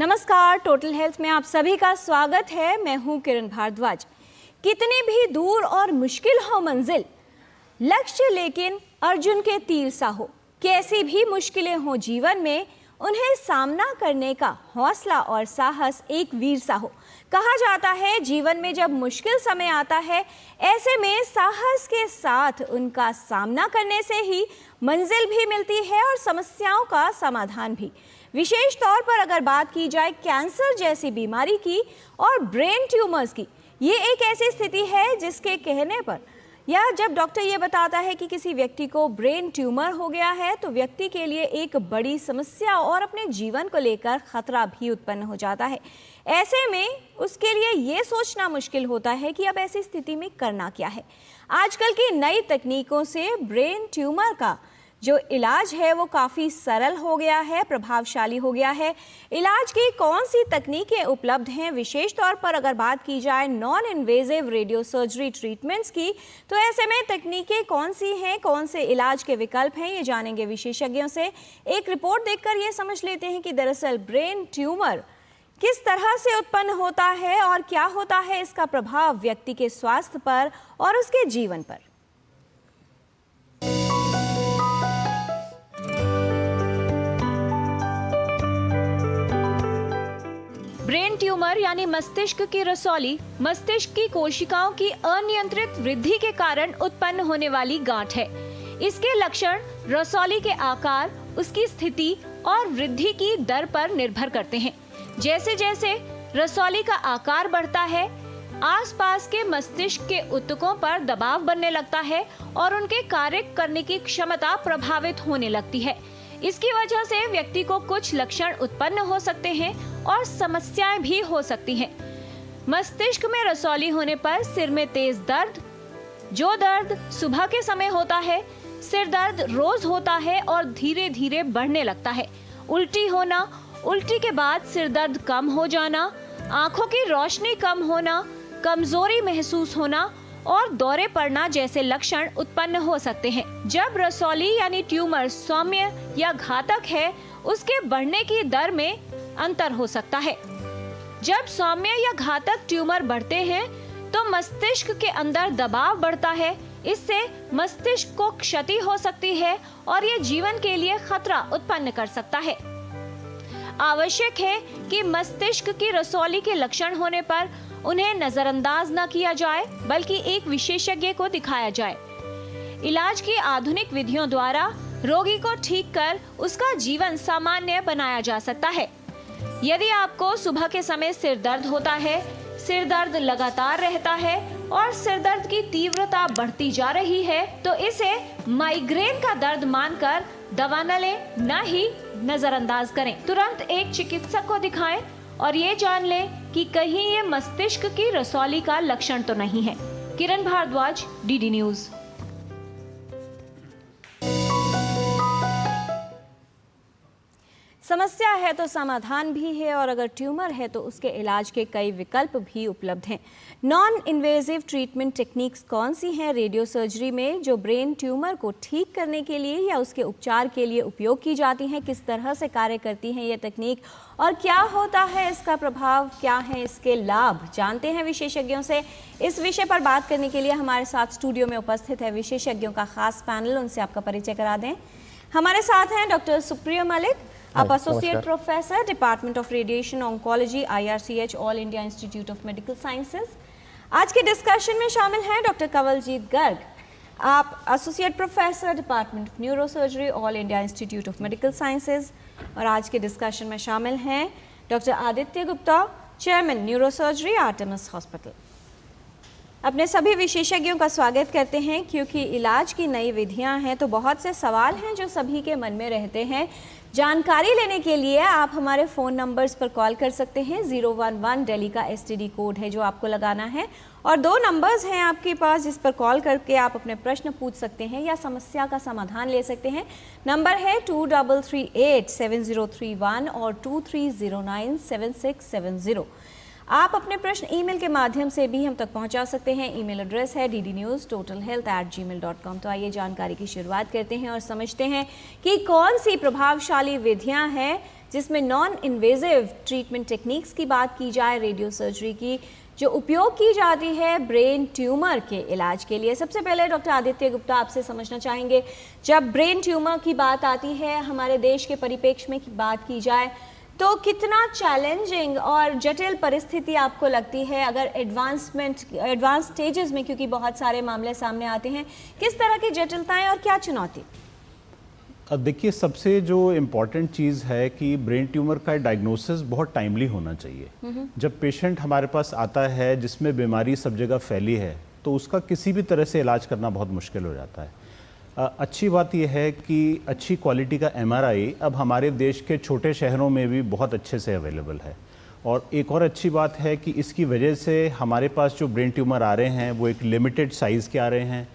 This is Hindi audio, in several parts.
नमस्कार, टोटल हेल्थ में आप सभी का स्वागत है। मैं हूं किरण भारद्वाज। कितनी भी दूर और मुश्किल हो मंजिल, लक्ष्य लेकिन अर्जुन के तीर सा हो। कैसी भी मुश्किलें हो जीवन में, उन्हें सामना करने का हौसला और साहस एक वीर सा हो। कहा जाता है जीवन में जब मुश्किल समय आता है, ऐसे में साहस के साथ उनका सामना करने से ही मंजिल भी मिलती है और समस्याओं का समाधान भी। विशेष तौर पर अगर बात की जाए कैंसर जैसी बीमारी की और ब्रेन ट्यूमर्स की, ये एक ऐसी स्थिति है जिसके कहने पर या जब डॉक्टर ये बताता है कि किसी व्यक्ति को ब्रेन ट्यूमर हो गया है, तो व्यक्ति के लिए एक बड़ी समस्या और अपने जीवन को लेकर खतरा भी उत्पन्न हो जाता है। ऐसे में उसके लिए ये सोचना मुश्किल होता है कि अब ऐसी स्थिति में करना क्या है। आजकल की नई तकनीकों से ब्रेन ट्यूमर का जो इलाज है वो काफ़ी सरल हो गया है, प्रभावशाली हो गया है। इलाज की कौन सी तकनीकें उपलब्ध हैं, विशेष तौर पर अगर बात की जाए non invasive radio surgery treatments की, तो ऐसे में तकनीकें कौन सी हैं, कौन से इलाज के विकल्प हैं, ये जानेंगे विशेषज्ञों से। एक रिपोर्ट देखकर ये समझ लेते हैं कि दरअसल ब्रेन ट्यूमर किस तरह से उत्पन्न होता है और क्या होता है इसका प्रभाव व्यक्ति के स्वास्थ्य पर और उसके जीवन पर। ब्रेन ट्यूमर यानी मस्तिष्क की रसौली मस्तिष्क की कोशिकाओं की अनियंत्रित वृद्धि के कारण उत्पन्न होने वाली गांठ है। इसके लक्षण रसौली के आकार, उसकी स्थिति और वृद्धि की दर पर निर्भर करते हैं। जैसे जैसे रसौली का आकार बढ़ता है, आसपास के मस्तिष्क के ऊतकों पर दबाव बनने लगता है और उनके कार्य करने की क्षमता प्रभावित होने लगती है। इसकी वजह से व्यक्ति को कुछ लक्षण उत्पन्न हो सकते हैं और समस्याएं भी हो सकती हैं। मस्तिष्क में रसौली होने पर सिर में तेज दर्द, जो दर्द सुबह के समय होता है, सिर दर्द रोज होता है और धीरे धीरे बढ़ने लगता है। उल्टी होना, उल्टी के बाद सिर दर्द कम हो जाना, आंखों की रोशनी कम होना, कमजोरी महसूस होना और दौरे पड़ना जैसे लक्षण उत्पन्न हो सकते हैं। जब रसौली यानी ट्यूमर सौम्य या घातक है, उसके बढ़ने की दर में अंतर हो सकता है। जब सौम्य या घातक ट्यूमर बढ़ते हैं, तो मस्तिष्क के अंदर दबाव बढ़ता है। इससे मस्तिष्क को क्षति हो सकती है और ये जीवन के लिए खतरा उत्पन्न कर सकता है। आवश्यक है कि मस्तिष्क की रसौली के लक्षण होने पर उन्हें नजरअंदाज न किया जाए, बल्कि एक विशेषज्ञ को दिखाया जाए। इलाज की आधुनिक विधियों द्वारा रोगी को ठीक कर उसका जीवन सामान्य बनाया जा सकता है। यदि आपको सुबह के समय सिर दर्द होता है, सिर दर्द लगातार रहता है और सिर दर्द की तीव्रता बढ़ती जा रही है, तो इसे माइग्रेन का दर्द मानकर दवा न लें, न ही नजरअंदाज करें। तुरंत एक चिकित्सक को दिखाएं और ये जान लें कि कहीं ये मस्तिष्क की रसौली का लक्षण तो नहीं है। किरण भारद्वाज, डीडी न्यूज। समस्या है तो समाधान भी है और अगर ट्यूमर है तो उसके इलाज के कई विकल्प भी उपलब्ध हैं। नॉन इन्वेजिव ट्रीटमेंट टेक्निक्स कौन सी हैं रेडियो सर्जरी में जो ब्रेन ट्यूमर को ठीक करने के लिए या उसके उपचार के लिए उपयोग की जाती हैं, किस तरह से कार्य करती हैं ये तकनीक और क्या होता है इसका प्रभाव, क्या है इसके लाभ, जानते हैं विशेषज्ञों से। इस विषय पर बात करने के लिए हमारे साथ स्टूडियो में उपस्थित है विशेषज्ञों का खास पैनल, उनसे आपका परिचय करा दें। हमारे साथ हैं डॉक्टर सुप्रिया मलिक, आप associate professor department of radiation oncology, IRCH, all India institute of medical sciences. आज के डिस्कशन में शामिल हैं डॉक्टर कंवलजीत गर्ग, आप associate professor department of neurosurgery, all India institute of medical sciences. और आज के डिस्कशन में शामिल हैं doctor Aditya Gupta, chairman neurosurgery, Artemis hospital. अपने सभी विशेषज्ञों का स्वागत करते हैं। क्योंकि इलाज की नई विधियां हैं तो बहुत से सवाल हैं जो सभी के मन में रहते हैं। जानकारी लेने के लिए आप हमारे फ़ोन नंबर्स पर कॉल कर सकते हैं। 011 दिल्ली का STD कोड है जो आपको लगाना है और 2 नंबर्स हैं आपके पास जिस पर कॉल करके आप अपने प्रश्न पूछ सकते हैं या समस्या का समाधान ले सकते हैं। नंबर है 23387031 और 23097670। आप अपने प्रश्न ईमेल के माध्यम से भी हम तक पहुंचा सकते हैं। ईमेल एड्रेस है ddnewstotalhealth@gmail.com। तो आइए जानकारी की शुरुआत करते हैं और समझते हैं कि कौन सी प्रभावशाली विधियां हैं जिसमें नॉन इन्वेजिव ट्रीटमेंट टेक्निक्स की बात की जाए, रेडियो सर्जरी की जो उपयोग की जाती है ब्रेन ट्यूमर के इलाज के लिए। सबसे पहले डॉक्टर आदित्य गुप्ता आपसे समझना चाहेंगे, जब ब्रेन ट्यूमर की बात आती है हमारे देश के परिप्रेक्ष्य में की बात की जाए तो कितना चैलेंजिंग और जटिल परिस्थिति आपको लगती है अगर एडवांस स्टेजेस में, क्योंकि बहुत सारे मामले सामने आते हैं, किस तरह की जटिलताएं और क्या चुनौती? देखिए, सबसे जो इम्पॉर्टेंट चीज़ है कि ब्रेन ट्यूमर का डायग्नोसिस बहुत टाइमली होना चाहिए। जब पेशेंट हमारे पास आता है जिसमें बीमारी सब जगह फैली है तो उसका किसी भी तरह से इलाज करना बहुत मुश्किल हो जाता है। अच्छी बात यह है कि अच्छी क्वालिटी का MRI अब हमारे देश के छोटे शहरों में भी बहुत अच्छे से अवेलेबल है। और एक और अच्छी बात है कि इसकी वजह से हमारे पास जो ब्रेन ट्यूमर आ रहे हैं वो एक लिमिटेड साइज़ के आ रहे हैं।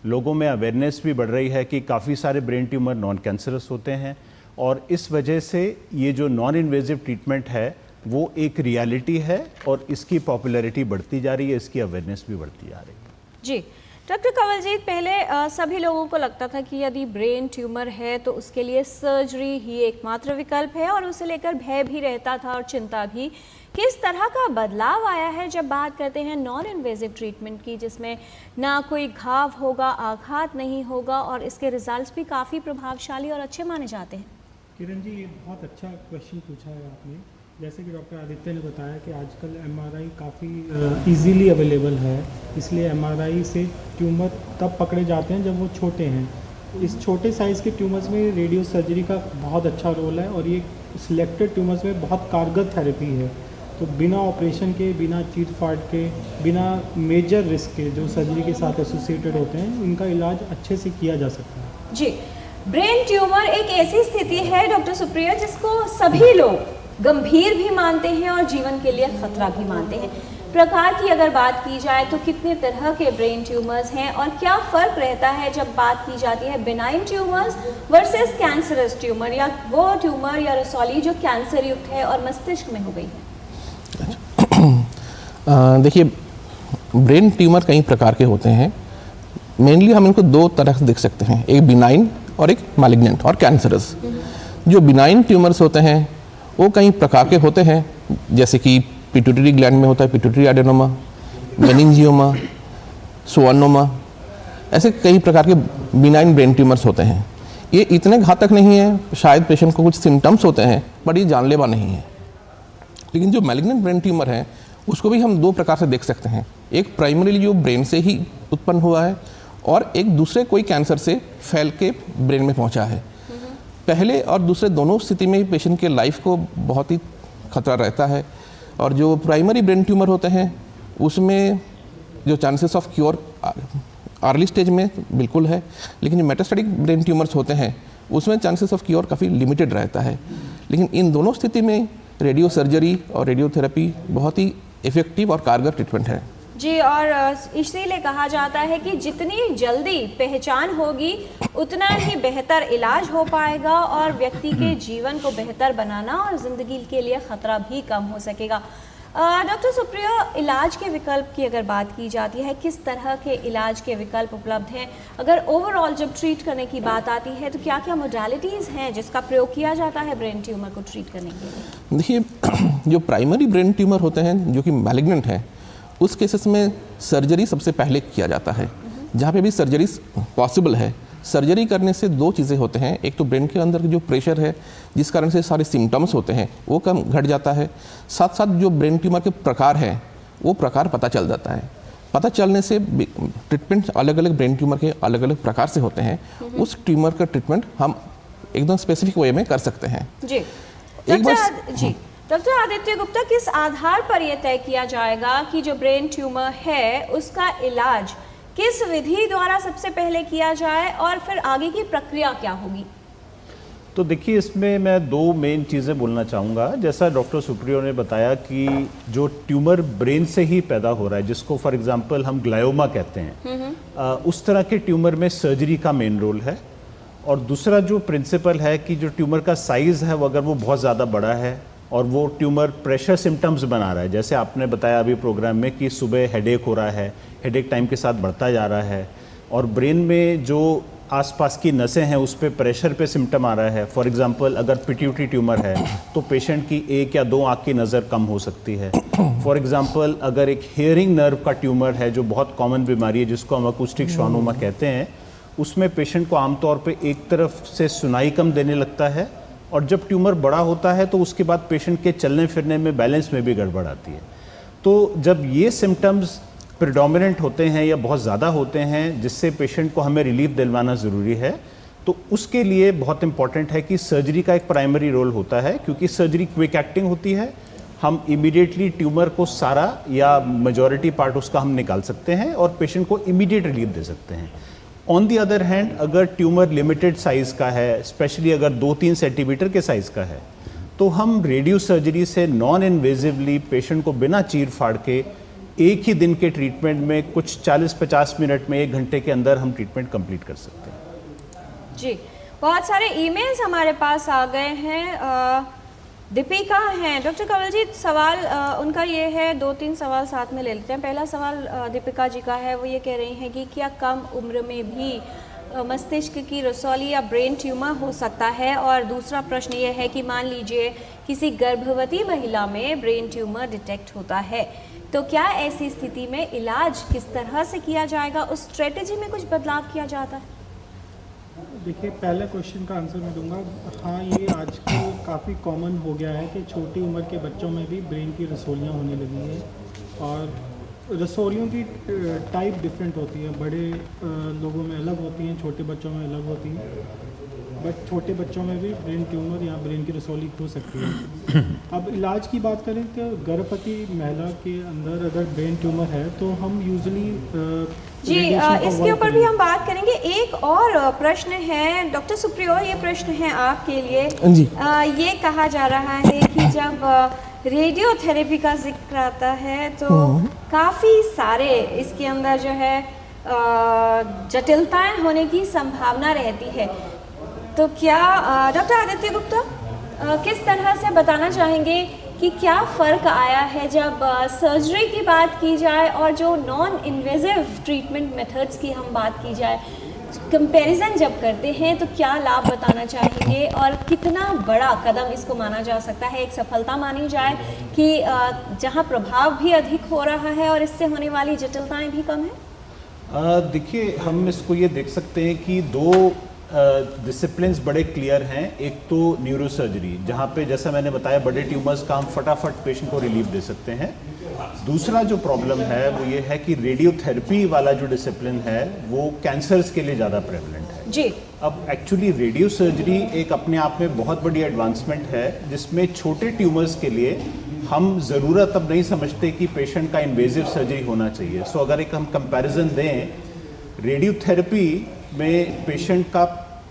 लोगों में अवेयरनेस भी बढ़ रही है कि काफ़ी सारे ब्रेन ट्यूमर नॉन कैंसरस होते हैं और इस वजह से ये जो नॉन इन्वेजिव ट्रीटमेंट है वो एक रियलिटी है और इसकी पॉपुलैरिटी बढ़ती जा रही है, इसकी अवेयरनेस भी बढ़ती जा रही है। जी डॉक्टर कंवलजीत, पहले सभी लोगों को लगता था कि यदि ब्रेन ट्यूमर है तो उसके लिए सर्जरी ही एकमात्र विकल्प है और उसे लेकर भय भी रहता था और चिंता भी। किस तरह का बदलाव आया है जब बात करते हैं नॉन इन्वेजिव ट्रीटमेंट की, जिसमें ना कोई घाव होगा, आघात नहीं होगा और इसके रिजल्ट्स भी काफ़ी प्रभावशाली और अच्छे माने जाते हैं? किरण जी, ये बहुत अच्छा क्वेश्चन पूछा है आपने। जैसे कि डॉक्टर आदित्य ने बताया कि आजकल MRI काफ़ी इजीली अवेलेबल है, इसलिए MRI से ट्यूमर तब पकड़े जाते हैं जब वो छोटे हैं। इस छोटे साइज़ के ट्यूमर्स में रेडियो सर्जरी का बहुत अच्छा रोल है और ये सिलेक्टेड ट्यूमर्स में बहुत कारगर थेरेपी है। तो बिना ऑपरेशन के, बिना चीर फाड़ के, बिना मेजर रिस्क के जो सर्जरी के साथ एसोसिएटेड होते हैं, इनका इलाज अच्छे से किया जा सकता है। जी, ब्रेन ट्यूमर एक ऐसी स्थिति है डॉक्टर सुप्रिया जिसको सभी लोग गंभीर भी मानते हैं और जीवन के लिए खतरा भी मानते हैं। प्रकार की अगर बात की जाए तो कितने तरह के ब्रेन ट्यूमर्स हैं और क्या फ़र्क रहता है जब बात की जाती है benign tumours versus cancerous tumour, या वो ट्यूमर या रसौली जो कैंसर युक्त है और मस्तिष्क में हो गई है? देखिए, ब्रेन ट्यूमर कई प्रकार के होते हैं। मेनली हम इनको दो तरह से देख सकते हैं, एक बिनाइन और एक मैलिग्नेंट और कैंसरस। जो बिनाइन ट्यूमर्स होते हैं वो कई प्रकार के होते हैं, जैसे कि पिट्यूटरी ग्लैंड में होता है पिट्यूटरी एडेनोमा, मेनिंजियोमा, सोअनोमा, ऐसे कई प्रकार के बिनाइन ब्रेन ट्यूमर्स होते हैं। ये इतने घातक नहीं है, शायद पेशेंट को कुछ सिम्टम्स होते हैं बट ये जानलेवा नहीं है। लेकिन जो मैलिग्नेंट ब्रेन ट्यूमर है उसको भी हम दो प्रकार से देख सकते हैं, एक प्राइमरीली जो ब्रेन से ही उत्पन्न हुआ है और एक दूसरे कोई कैंसर से फैल के ब्रेन में पहुंचा है। पहले और दूसरे दोनों स्थिति में पेशेंट के लाइफ को बहुत ही खतरा रहता है। और जो प्राइमरी ब्रेन ट्यूमर होते हैं उसमें जो chances of cure early stage में बिल्कुल है, लेकिन जो मेटास्टेटिक ब्रेन ट्यूमर्स होते हैं उसमें चांसेस ऑफ क्योर काफ़ी लिमिटेड रहता है। लेकिन इन दोनों स्थिति में रेडियो सर्जरी और रेडियोथेरेपी बहुत ही इफ़ेक्टिव और कारगर ट्रीटमेंट है। जी, और इसीलिए कहा जाता है कि जितनी जल्दी पहचान होगी उतना ही बेहतर इलाज हो पाएगा और व्यक्ति के जीवन को बेहतर बनाना और ज़िंदगी के लिए ख़तरा भी कम हो सकेगा। डॉक्टर सुप्रिया, इलाज के विकल्प की अगर बात की जाती है, किस तरह के इलाज के विकल्प उपलब्ध हैं? अगर ओवरऑल जब ट्रीट करने की बात आती है तो क्या क्या मोडालिटीज़ हैं जिसका प्रयोग किया जाता है ब्रेन ट्यूमर को ट्रीट करने के लिए? देखिए, जो प्राइमरी ब्रेन ट्यूमर होते हैं जो कि मैलिग्नेंट है, उस केसेस में सर्जरी सबसे पहले किया जाता है। जहाँ पे भी सर्जरी पॉसिबल है, सर्जरी करने से दो चीज़ें होते हैं, एक तो ब्रेन के अंदर जो प्रेशर है जिस कारण से सारे सिम्टम्स होते हैं वो कम घट जाता है, साथ साथ जो ब्रेन ट्यूमर के प्रकार हैं वो प्रकार पता चल जाता है। पता चलने से ट्रीटमेंट अलग अलग ब्रेन ट्यूमर के अलग अलग प्रकार से होते हैं, उस ट्यूमर का ट्रीटमेंट हम एकदम स्पेसिफिक वे में कर सकते हैं। जी डॉक्टर आदित्य गुप्ता, किस आधार पर यह तय किया जाएगा कि जो ब्रेन ट्यूमर है उसका इलाज किस विधि द्वारा सबसे पहले किया जाए और फिर आगे की प्रक्रिया क्या होगी? तो देखिए, इसमें मैं दो मेन चीज़ें बोलना चाहूँगा। जैसा डॉक्टर सुप्रियो ने बताया कि जो ट्यूमर ब्रेन से ही पैदा हो रहा है, जिसको फॉर एग्जांपल हम ग्लायोमा कहते हैं, उस तरह के ट्यूमर में सर्जरी का मेन रोल है। और दूसरा जो प्रिंसिपल है कि जो ट्यूमर का साइज़ है वो अगर वो बहुत ज़्यादा बड़ा है और वो ट्यूमर प्रेशर सिम्टम्स बना रहा है, जैसे आपने बताया अभी प्रोग्राम में कि सुबह हेडेक हो रहा है, हेडेक टाइम के साथ बढ़ता जा रहा है, और ब्रेन में जो आसपास की नसें हैं उस पर प्रेशर पे सिम्टम आ रहा है, फॉर एग्जांपल अगर पिट्यूटरी ट्यूमर है तो पेशेंट की एक या दो आँख की नज़र कम हो सकती है। फॉर एग्जांपल अगर एक हेयरिंग नर्व का ट्यूमर है जो बहुत कॉमन बीमारी है जिसको हम अकूस्टिक श्वानोमा कहते हैं, उसमें पेशेंट को आमतौर पे एक तरफ से सुनाई कम देने लगता है और जब ट्यूमर बड़ा होता है तो उसके बाद पेशेंट के चलने फिरने में, बैलेंस में भी गड़बड़ आती है। तो जब ये सिम्टम्स प्रिडोमिनेंट होते हैं या बहुत ज़्यादा होते हैं जिससे पेशेंट को हमें रिलीफ दिलवाना ज़रूरी है, तो उसके लिए बहुत इंपॉर्टेंट है कि सर्जरी का एक प्राइमरी रोल होता है, क्योंकि सर्जरी क्विक एक्टिंग होती है। हम इमीडिएटली ट्यूमर को सारा या मेजॉरिटी पार्ट उसका हम निकाल सकते हैं और पेशेंट को इमीडिएट रिलीफ दे सकते हैं। ऑन दी अदर हैंड अगर ट्यूमर लिमिटेड साइज़ का है, स्पेशली अगर 2-3 सेंटीमीटर के साइज़ का है, तो हम रेडियो सर्जरी से नॉन इन्वेजिवली पेशेंट को बिना चीर फाड़ के एक ही दिन के ट्रीटमेंट में कुछ 40-50 मिनट में 1 घंटे के अंदर हम ट्रीटमेंट कंप्लीट कर सकते हैं। जी, बहुत सारे ईमेल्स हमारे पास आ गए हैं। दीपिका हैं। डॉक्टर कंवल जी, सवाल उनका ये है, 2-3 सवाल साथ में ले लेते हैं। पहला सवाल दीपिका जी का है, वो ये कह रही हैं कि क्या कम उम्र में भी मस्तिष्क की रसौली या ब्रेन ट्यूमर हो सकता है? और दूसरा प्रश्न ये है कि मान लीजिए किसी गर्भवती महिला में ब्रेन ट्यूमर डिटेक्ट होता है, तो क्या ऐसी स्थिति में इलाज किस तरह से किया जाएगा? उस स्ट्रेटेजी में कुछ बदलाव किया जाता है? देखिए, पहले क्वेश्चन का आंसर मैं दूंगा। हाँ, ये आजकल काफ़ी कॉमन हो गया है कि छोटी उम्र के बच्चों में भी ब्रेन की रसौलियाँ होने लगी हैं और रसौलियों की टाइप डिफरेंट होती है। बड़े लोगों में अलग होती हैं, छोटे बच्चों में अलग होती हैं, बट छोटे बच्चों में भी ब्रेन ट्यूमर या ब्रेन की रसौली हो सकती है। अब इलाज की बात करें तो गर्भवती महिला के अंदर अगर ब्रेन ट्यूमर है तो हम यूजुअली जी इसके ऊपर भी हम बात करेंगे। एक और प्रश्न है डॉक्टर सुप्रियोर, ये प्रश्न है आपके लिए जी। ये कहा जा रहा है कि जब रेडियोथेरेपी का जिक्र आता है तो काफ़ी सारे इसके अंदर जो है जटिलताएं होने की संभावना रहती है। तो क्या डॉक्टर आदित्य गुप्ता किस तरह से बताना चाहेंगे कि क्या फ़र्क आया है जब सर्जरी की बात की जाए और जो नॉन इन्वेजिव ट्रीटमेंट मेथड्स की हम बात की जाए, कंपैरिजन जब करते हैं तो क्या लाभ बताना चाहेंगे और कितना बड़ा कदम इसको माना जा सकता है, एक सफलता मानी जाए कि जहां प्रभाव भी अधिक हो रहा है और इससे होने वाली जटिलताएं भी कम है? देखिए, हम इसको ये देख सकते हैं कि 2 डिसिप्लिन्स बड़े क्लियर हैं। एक तो न्यूरोसर्जरी, जहाँ पे जैसा मैंने बताया बड़े ट्यूमर्स का हम फटाफट पेशेंट को रिलीफ दे सकते हैं। दूसरा जो प्रॉब्लम है वो ये है कि रेडियोथेरेपी वाला जो डिसिप्लिन है वो कैंसर्स के लिए ज़्यादा प्रेवलेंट है जी। अब एक्चुअली रेडियो सर्जरी एक अपने आप में बहुत बड़ी एडवांसमेंट है जिसमें छोटे ट्यूमर्स के लिए हम ज़रूरत अब नहीं समझते कि पेशेंट का इन्वेजिव सर्जरी होना चाहिए। सो अगर एक हम कंपैरिजन दें, रेडियोथेरेपी में पेशेंट का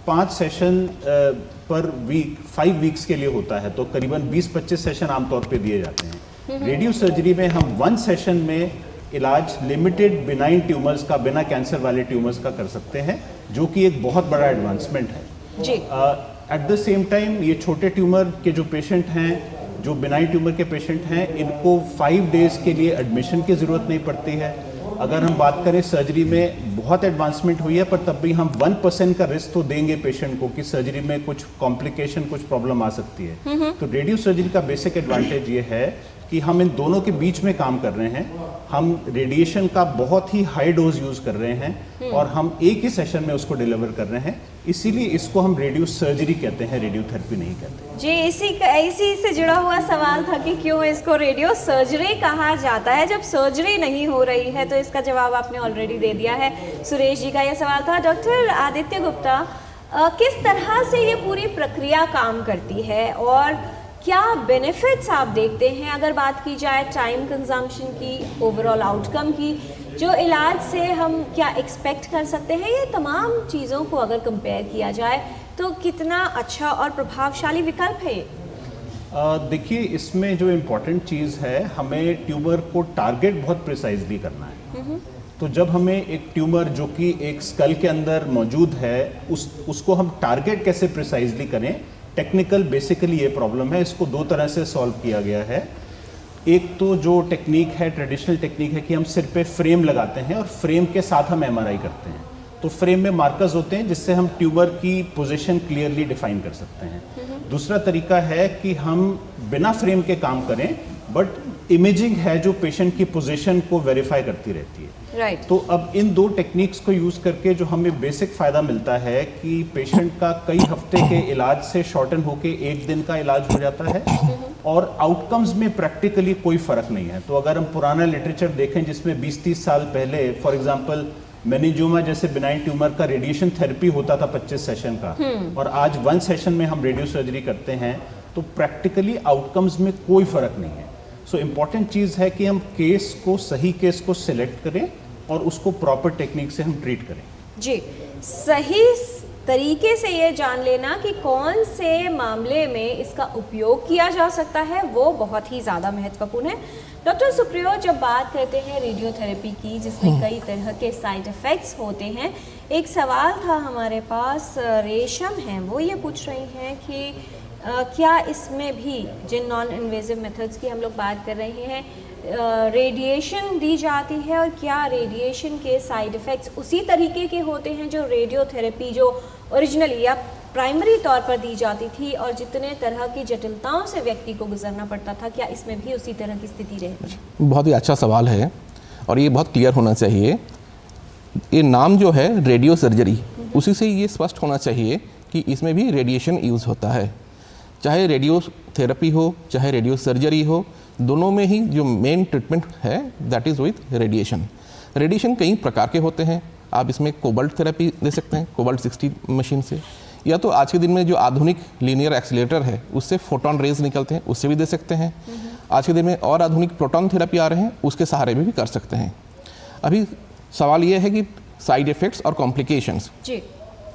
5 सेशन पर वीक 5 वीक्स के लिए होता है, तो करीबन 20-25 सेशन आमतौर पे दिए जाते हैं। रेडियो सर्जरी में हम 1 सेशन में इलाज लिमिटेड बिनाइन ट्यूमर्स का, बिना कैंसर वाले ट्यूमर्स का कर सकते हैं, जो कि एक बहुत बड़ा एडवांसमेंट है जी। एट द सेम टाइम ये छोटे ट्यूमर के जो पेशेंट हैं, जो बिनाइन ट्यूमर के पेशेंट हैं, इनको 5 डेज के लिए एडमिशन की ज़रूरत नहीं पड़ती है। अगर हम बात करें सर्जरी में बहुत एडवांसमेंट हुई है, पर तब भी हम 1% का रिस्क तो देंगे पेशेंट को कि सर्जरी में कुछ कॉम्प्लिकेशन, कुछ प्रॉब्लम आ सकती है। तो रेडियो सर्जरी का बेसिक एडवांटेज ये है कि हम इन दोनों के बीच में काम कर रहे हैं। हम रेडिएशन का बहुत ही हाई डोज यूज़ कर रहे हैं और हम एक ही सेशन में उसको डिलीवर कर रहे हैं, इसीलिए इसको हम रेडियो सर्जरी कहते हैं, रेडियोथेरेपी नहीं कहते। जी, इसी से जुड़ा हुआ सवाल था कि क्यों इसको रेडियो सर्जरी कहा जाता है जब सर्जरी नहीं हो रही है, तो इसका जवाब आपने ऑलरेडी दे दिया है। सुरेश जी का यह सवाल था। डॉक्टर आदित्य गुप्ता, किस तरह से ये पूरी प्रक्रिया काम करती है और क्या बेनिफिट्स आप देखते हैं अगर बात की जाए टाइम कंजम्पशन की, ओवरऑल आउटकम की, जो इलाज से हम क्या एक्सपेक्ट कर सकते हैं? ये तमाम चीज़ों को अगर कंपेयर किया जाए तो कितना अच्छा और प्रभावशाली विकल्प है ये? देखिए, इसमें जो इम्पोर्टेंट चीज़ है, हमें ट्यूमर को टारगेट बहुत प्रिसाइजली करना है। तो जब हमें एक ट्यूमर जो कि एक स्कल के अंदर मौजूद है, उसको हम टारगेट कैसे प्रिसाइजली करें, टेक्निकल बेसिकली ये प्रॉब्लम है। इसको 2 तरह से सॉल्व किया गया है। एक तो जो टेक्निक है, ट्रेडिशनल टेक्निक है कि हम सिर पे फ्रेम लगाते हैं और फ्रेम के साथ हम MRI करते हैं। तो फ्रेम में मार्कर्स होते हैं जिससे हम ट्यूमर की पोजीशन क्लियरली डिफाइन कर सकते हैं। दूसरा तरीका है कि हम बिना फ्रेम के काम करें, बट इमेजिंग है जो पेशेंट की पोजीशन को वेरीफाई करती रहती है। राइट। तो अब इन दो टेक्निक्स को यूज करके जो हमें बेसिक फायदा मिलता है कि पेशेंट का कई हफ्ते के इलाज से शॉर्टन होके 1 दिन का इलाज हो जाता है और आउटकम्स में प्रैक्टिकली कोई फर्क नहीं है। तो अगर हम पुराना लिटरेचर देखें जिसमें 20-30 साल पहले फॉर एग्जांपल मेनिंजियोमा जैसे बिनाइन ट्यूमर का रेडिएशन थेरेपी होता था 25 सेशन का, और आज 1 सेशन में हम रेडियो सर्जरी करते हैं, तो प्रैक्टिकली आउटकम्स में कोई फर्क नहीं है। सो इम्पॉर्टेंट चीज़ है कि हम सही केस को सिलेक्ट करें और उसको प्रॉपर टेक्निक से हम ट्रीट करें। जी, सही तरीके से ये जान लेना कि कौन से मामले में इसका उपयोग किया जा सकता है वो बहुत ही ज़्यादा महत्वपूर्ण है। डॉक्टर सुप्रियो, जब बात करते हैं रेडियोथेरेपी की जिसमें कई तरह के साइड इफ़ेक्ट्स होते हैं, एक सवाल था हमारे पास, रेशम हैं, वो ये पूछ रही हैं कि क्या इसमें भी जिन नॉन इन्वेजिव मेथड्स की हम लोग बात कर रहे हैं रेडिएशन दी जाती है, और क्या रेडिएशन के साइड इफ़ेक्ट्स उसी तरीके के होते हैं जो रेडियोथेरेपी जो ओरिजिनली या प्राइमरी तौर पर दी जाती थी, और जितने तरह की जटिलताओं से व्यक्ति को गुजरना पड़ता था, क्या इसमें भी उसी तरह की स्थिति रहती है? बहुत ही अच्छा सवाल है और ये बहुत क्लियर होना चाहिए। ये नाम जो है रेडियो सर्जरी, उसी से ये स्पष्ट होना चाहिए कि इसमें भी रेडिएशन यूज़ होता है। चाहे रेडियो थेरेपी हो चाहे रेडियो सर्जरी हो, दोनों में ही जो मेन ट्रीटमेंट है that is with radiation. Radiation कई प्रकार के होते हैं। आप इसमें कोबाल्ट थेरेपी दे सकते हैं कोबाल्ट 60 मशीन से, या तो आज के दिन में जो आधुनिक लीनियर एक्सीलरेटर है उससे फोटोन रेज निकलते हैं, उससे भी दे सकते हैं। आज के दिन में और आधुनिक प्रोटॉन थेरेपी आ रहे हैं, उसके सहारे में भी कर सकते हैं। अभी सवाल ये है कि साइड इफ़ेक्ट्स और कॉम्प्लिकेशंस, जी,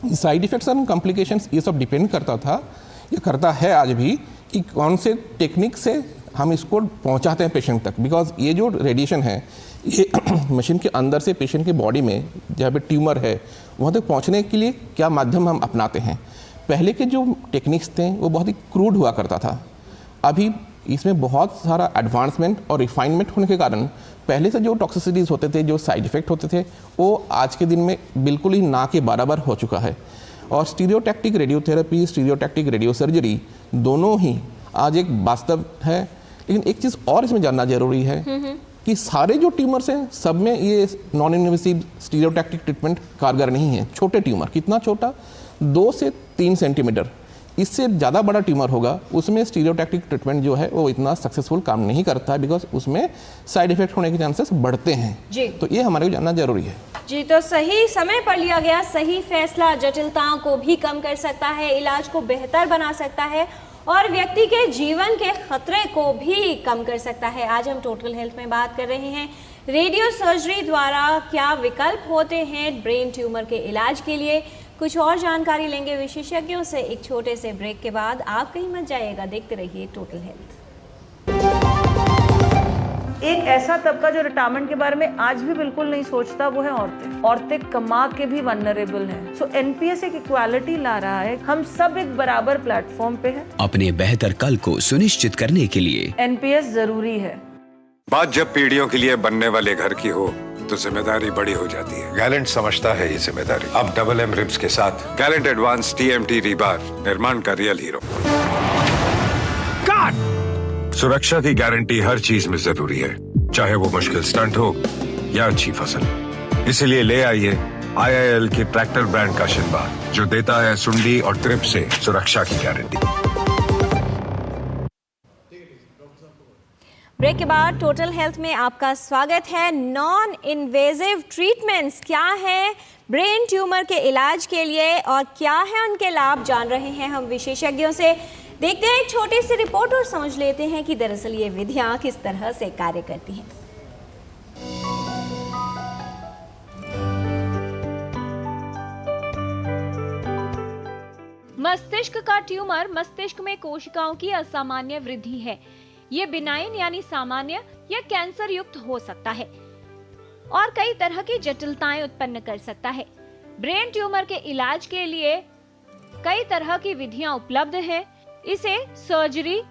साइड इफ़ेक्ट्स और कॉम्प्लिकेशंस ये सब डिपेंड करता था, ये करता है आज भी, कि कौन से टेक्निक से हम इसको पहुंचाते हैं पेशेंट तक। बिकॉज ये जो रेडिएशन है ये मशीन के अंदर से पेशेंट की बॉडी में जहाँ पे ट्यूमर है वहाँ तक पहुँचने के लिए क्या माध्यम हम अपनाते हैं। पहले के जो टेक्निक्स थे वो बहुत ही क्रूड हुआ करता था। अभी इसमें बहुत सारा एडवांसमेंट और रिफाइनमेंट होने के कारण पहले से जो टॉक्सिसिटीज़ होते थे, जो साइड इफ़ेक्ट होते थे, वो आज के दिन में बिल्कुल ही ना के बराबर हो चुका है। और stereotactic radiotherapy, stereotactic radio surgery दोनों ही आज एक वास्तव है। लेकिन एक चीज़ और इसमें जानना जरूरी है कि सारे जो ट्यूमर्स हैं सब में ये नॉन इन्वेसिव स्टीरियोटैक्टिक ट्रीटमेंट कारगर नहीं है। छोटे ट्यूमर, कितना छोटा, 2 से 3 सेंटीमीटर, इससे ज़्यादा बड़ा ट्यूमर होगा उसमें स्टीरियोटैक्टिक ट्रीटमेंट जो है वो इतना सक्सेसफुल काम नहीं करता है, बिकॉज उसमें साइड इफेक्ट होने के चांसेस बढ़ते हैं जी। तो ये हमारे को जानना जरूरी है। जी, तो सही समय पर लिया गया सही फैसला जटिलताओं को भी कम कर सकता है, इलाज को बेहतर बना सकता है और व्यक्ति के जीवन के खतरे को भी कम कर सकता है। आज हम टोटल हेल्थ में बात कर रहे हैं रेडियो सर्जरी द्वारा क्या विकल्प होते हैं ब्रेन ट्यूमर के इलाज के लिए। कुछ और जानकारी लेंगे विशेषज्ञों से एक छोटे से ब्रेक के बाद। आप कहीं मत जाइएगा, देखते रहिए टोटल हेल्थ। एक ऐसा तबका जो रिटायरमेंट के बारे में आज भी बिल्कुल नहीं सोचता वो है औरतें। औरतें कमा के भी वनरेबल हैं। सो एनपीएस एक इक्वालिटी ला रहा है, हम सब एक बराबर प्लेटफॉर्म पे हैं। अपने बेहतर कल को सुनिश्चित करने के लिए एनपीएस जरूरी है। बात जब पीढ़ियों के लिए बनने वाले घर की हो तो जिम्मेदारी बड़ी हो जाती है। गैलेंट समझता है ये जिम्मेदारी। अब डबल एम रिब्स के साथ गैलेंट एडवांस टीएमटी रीबार निर्माण का रियल हीरो। सुरक्षा की गारंटी हर चीज में जरूरी है, चाहे वो मुश्किल स्टंट हो या अच्छी फसल। इसलिए ले आइए IIL के ट्रैक्टर ब्रांड का शिनबार, जो देता है सुंडी और ट्रिप से सुरक्षा की गारंटी। ब्रेक के बाद टोटल हेल्थ में आपका स्वागत है। नॉन इन्वेजिव ट्रीटमेंट्स क्या है ब्रेन ट्यूमर के इलाज के लिए और क्या है उनके लाभ, जान रहे हैं हम विशेषज्ञों से। देखते हैं एक छोटी सी रिपोर्ट और समझ लेते हैं कि दरअसल ये विधियां किस तरह से कार्य करती हैं। मस्तिष्क का ट्यूमर मस्तिष्क में कोशिकाओं की असामान्य वृद्धि है। ये बिनाइन यानी सामान्य या कैंसर युक्त हो सकता है और कई तरह की जटिलताएं उत्पन्न कर सकता है। ब्रेन ट्यूमर के इलाज के लिए कई तरह की विधियां उपलब्ध हैं। इसे सर्जरी,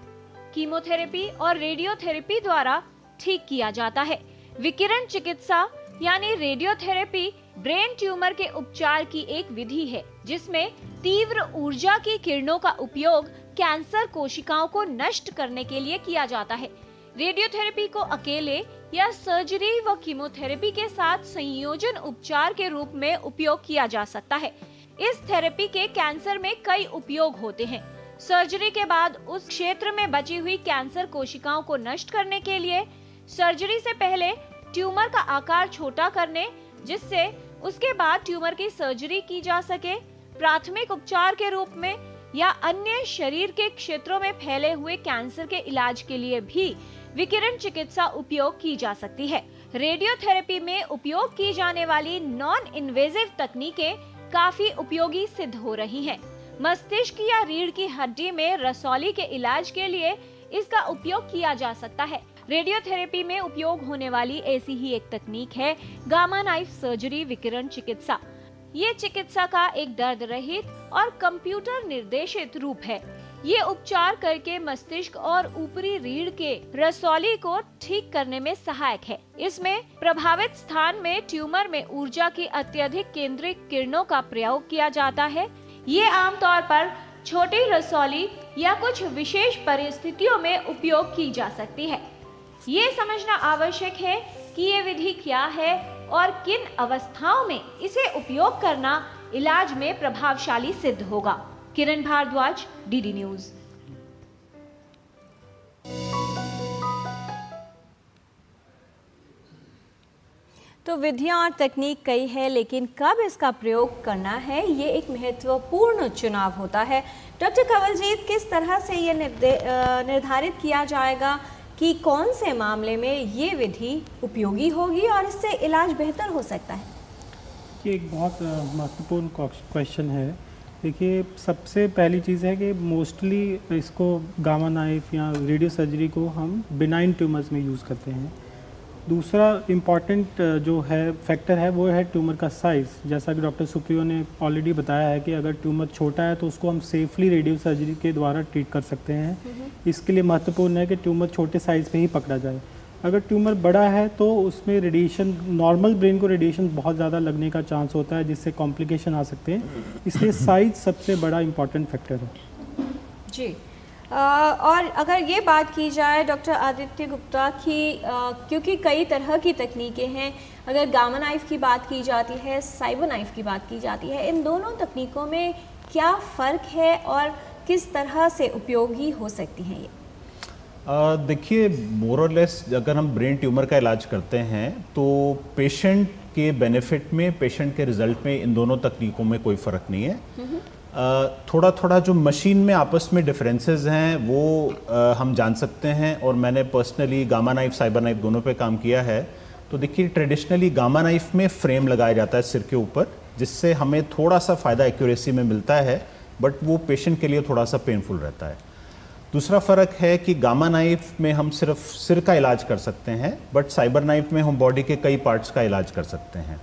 कीमोथेरेपी और रेडियोथेरेपी द्वारा ठीक किया जाता है। विकिरण चिकित्सा यानी रेडियोथेरेपी ब्रेन ट्यूमर के उपचार की एक विधि है जिसमें तीव्र ऊर्जा की किरणों का उपयोग कैंसर कोशिकाओं को नष्ट करने के लिए किया जाता है। रेडियोथेरेपी को अकेले या सर्जरी व कीमोथेरेपी के साथ संयोजन उपचार के रूप में उपयोग किया जा सकता है। इस थेरेपी के कैंसर में कई उपयोग होते हैं। सर्जरी के बाद उस क्षेत्र में बची हुई कैंसर कोशिकाओं को नष्ट करने के लिए, सर्जरी से पहले ट्यूमर का आकार छोटा करने जिससे उसके बाद ट्यूमर की सर्जरी की जा सके, प्राथमिक उपचार के रूप में या अन्य शरीर के क्षेत्रों में फैले हुए कैंसर के इलाज के लिए भी विकिरण चिकित्सा उपयोग की जा सकती है। रेडियोथेरेपी में उपयोग की जाने वाली नॉन इन्वेजिव तकनीकें काफी उपयोगी सिद्ध हो रही हैं। मस्तिष्क या रीढ़ की हड्डी में रसौली के इलाज के लिए इसका उपयोग किया जा सकता है। रेडियोथेरेपी में उपयोग होने वाली ऐसी ही एक तकनीक है गामा नाइफ सर्जरी विकिरण चिकित्सा। ये चिकित्सा का एक दर्द रहित और कंप्यूटर निर्देशित रूप है। ये उपचार करके मस्तिष्क और ऊपरी रीढ़ के रसौली को ठीक करने में सहायक है। इसमें प्रभावित स्थान में ट्यूमर में ऊर्जा की अत्यधिक केंद्रित किरणों का प्रयोग किया जाता है। ये आमतौर पर छोटी रसौली या कुछ विशेष परिस्थितियों में उपयोग की जा सकती है। ये समझना आवश्यक है कि ये विधि क्या है और किन अवस्थाओं में इसे उपयोग करना इलाज में प्रभावशाली सिद्ध होगा। किरण भारद्वाज, डीडी न्यूज। तो विधियां और तकनीक कई है, लेकिन कब इसका प्रयोग करना है ये एक महत्वपूर्ण चुनाव होता है। डॉक्टर कंवलजीत, किस तरह से ये निर्धारित किया जाएगा कि कौन से मामले में ये विधि उपयोगी होगी और इससे इलाज बेहतर हो सकता है? ये एक बहुत महत्वपूर्ण क्वेश्चन है। देखिए, सबसे पहली चीज़ है कि मोस्टली इसको गामा नाइफ या रेडियो सर्जरी को हम बिनाइन ट्यूमर्स में यूज़ करते हैं। दूसरा इम्पॉर्टेंट जो है फैक्टर है वो है ट्यूमर का साइज़। जैसा कि डॉक्टर सुप्रियो ने ऑलरेडी बताया है कि अगर ट्यूमर छोटा है तो उसको हम सेफली रेडियो सर्जरी के द्वारा ट्रीट कर सकते हैं। इसके लिए महत्वपूर्ण है कि ट्यूमर छोटे साइज़ पे ही पकड़ा जाए। अगर ट्यूमर बड़ा है तो उसमें रेडिएशन, नॉर्मल ब्रेन को रेडिएशन बहुत ज़्यादा लगने का चांस होता है जिससे कॉम्प्लिकेशन आ सकते हैं। इसलिए साइज़ सबसे बड़ा इम्पॉर्टेंट फैक्टर है जी। और अगर ये बात की जाए डॉक्टर आदित्य गुप्ता की, क्योंकि कई तरह की तकनीकें हैं, अगर गामा नाइफ की बात की जाती है, साइबर नाइफ की बात की जाती है, इन दोनों तकनीकों में क्या फ़र्क है और किस तरह से उपयोगी हो सकती हैं ये? देखिए, मोर और लेस अगर हम ब्रेन ट्यूमर का इलाज करते हैं तो पेशेंट के बेनिफिट में, पेशेंट के रिजल्ट में इन दोनों तकनीकों में कोई फ़र्क नहीं है। थोड़ा थोड़ा जो मशीन में आपस में डिफरेंसेस हैं वो हम जान सकते हैं, और मैंने personally gamma knife, cyber knife दोनों पे काम किया है। तो देखिए, ट्रेडिशनली गामा नाइफ में फ्रेम लगाया जाता है सिर के ऊपर, जिससे हमें थोड़ा सा फ़ायदा एक्यूरेसी में मिलता है, बट वो पेशेंट के लिए थोड़ा सा पेनफुल रहता है। दूसरा फ़र्क है कि गामा नाइफ में हम सिर्फ सिर का इलाज कर सकते हैं, बट साइबर नाइफ में हम बॉडी के कई पार्ट्स का इलाज कर सकते हैं।